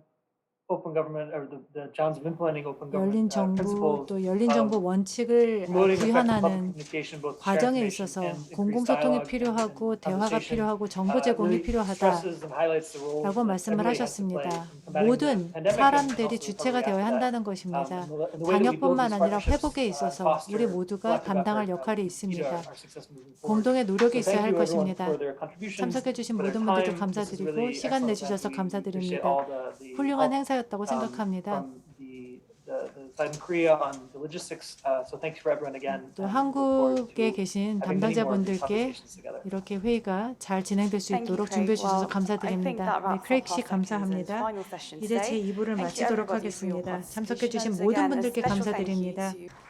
open government or the challenges of implementing open 열린 government 정부 principles, 또 열린 정부 원칙을 promoting effective public 구현하는 communication, both share 과정에 information 있어서 and increase 공공소통이 dialogue 필요하고 and 대화가 conversation, 필요하고 정보 제공이 really 필요하다 stresses and highlights the role 라고 that 말씀을 everybody has to play 하셨습니다. in combating the 모든 pandemic and 사람들이 also 주체가 recovery 되어야 after that. 한다는 것입니다. And the way that we build 방역뿐만 these 아니라 partnerships, 회복에 있어서 foster 우리 모두가 collective 감당할 effort, 역할이 key to 있습니다. our success moving forward. 공동의 노력이 So 있어야 할 thank you everyone 것입니다. for their contributions, 참석해주신 for their 모든 분들도 time. This is 감사드리고 really 시간 excellent 내주셔서 event. We appreciate 감사드립니다. all the 훌륭한 help, 행사였다고 생각합니다. from the side in Korea on the logistics. So thank you for everyone again. 또 and we look forward 한국에 to 계신 having many more of these 담당자분들께 conversations together. 이렇게 회의가 잘 진행될 수 Thank you, 있도록 Craig. 준비해 주셔서 Well, I think 감사드립니다. that 네, wraps up 크레이크 씨 our sections and 감사합니다. final session 이제 제 today. 2부를 Thank you 마치도록 everybody for your 하겠습니다. 참석해 주신 participation. 모든 Once again, a 분들께 special thank you 감사드립니다. to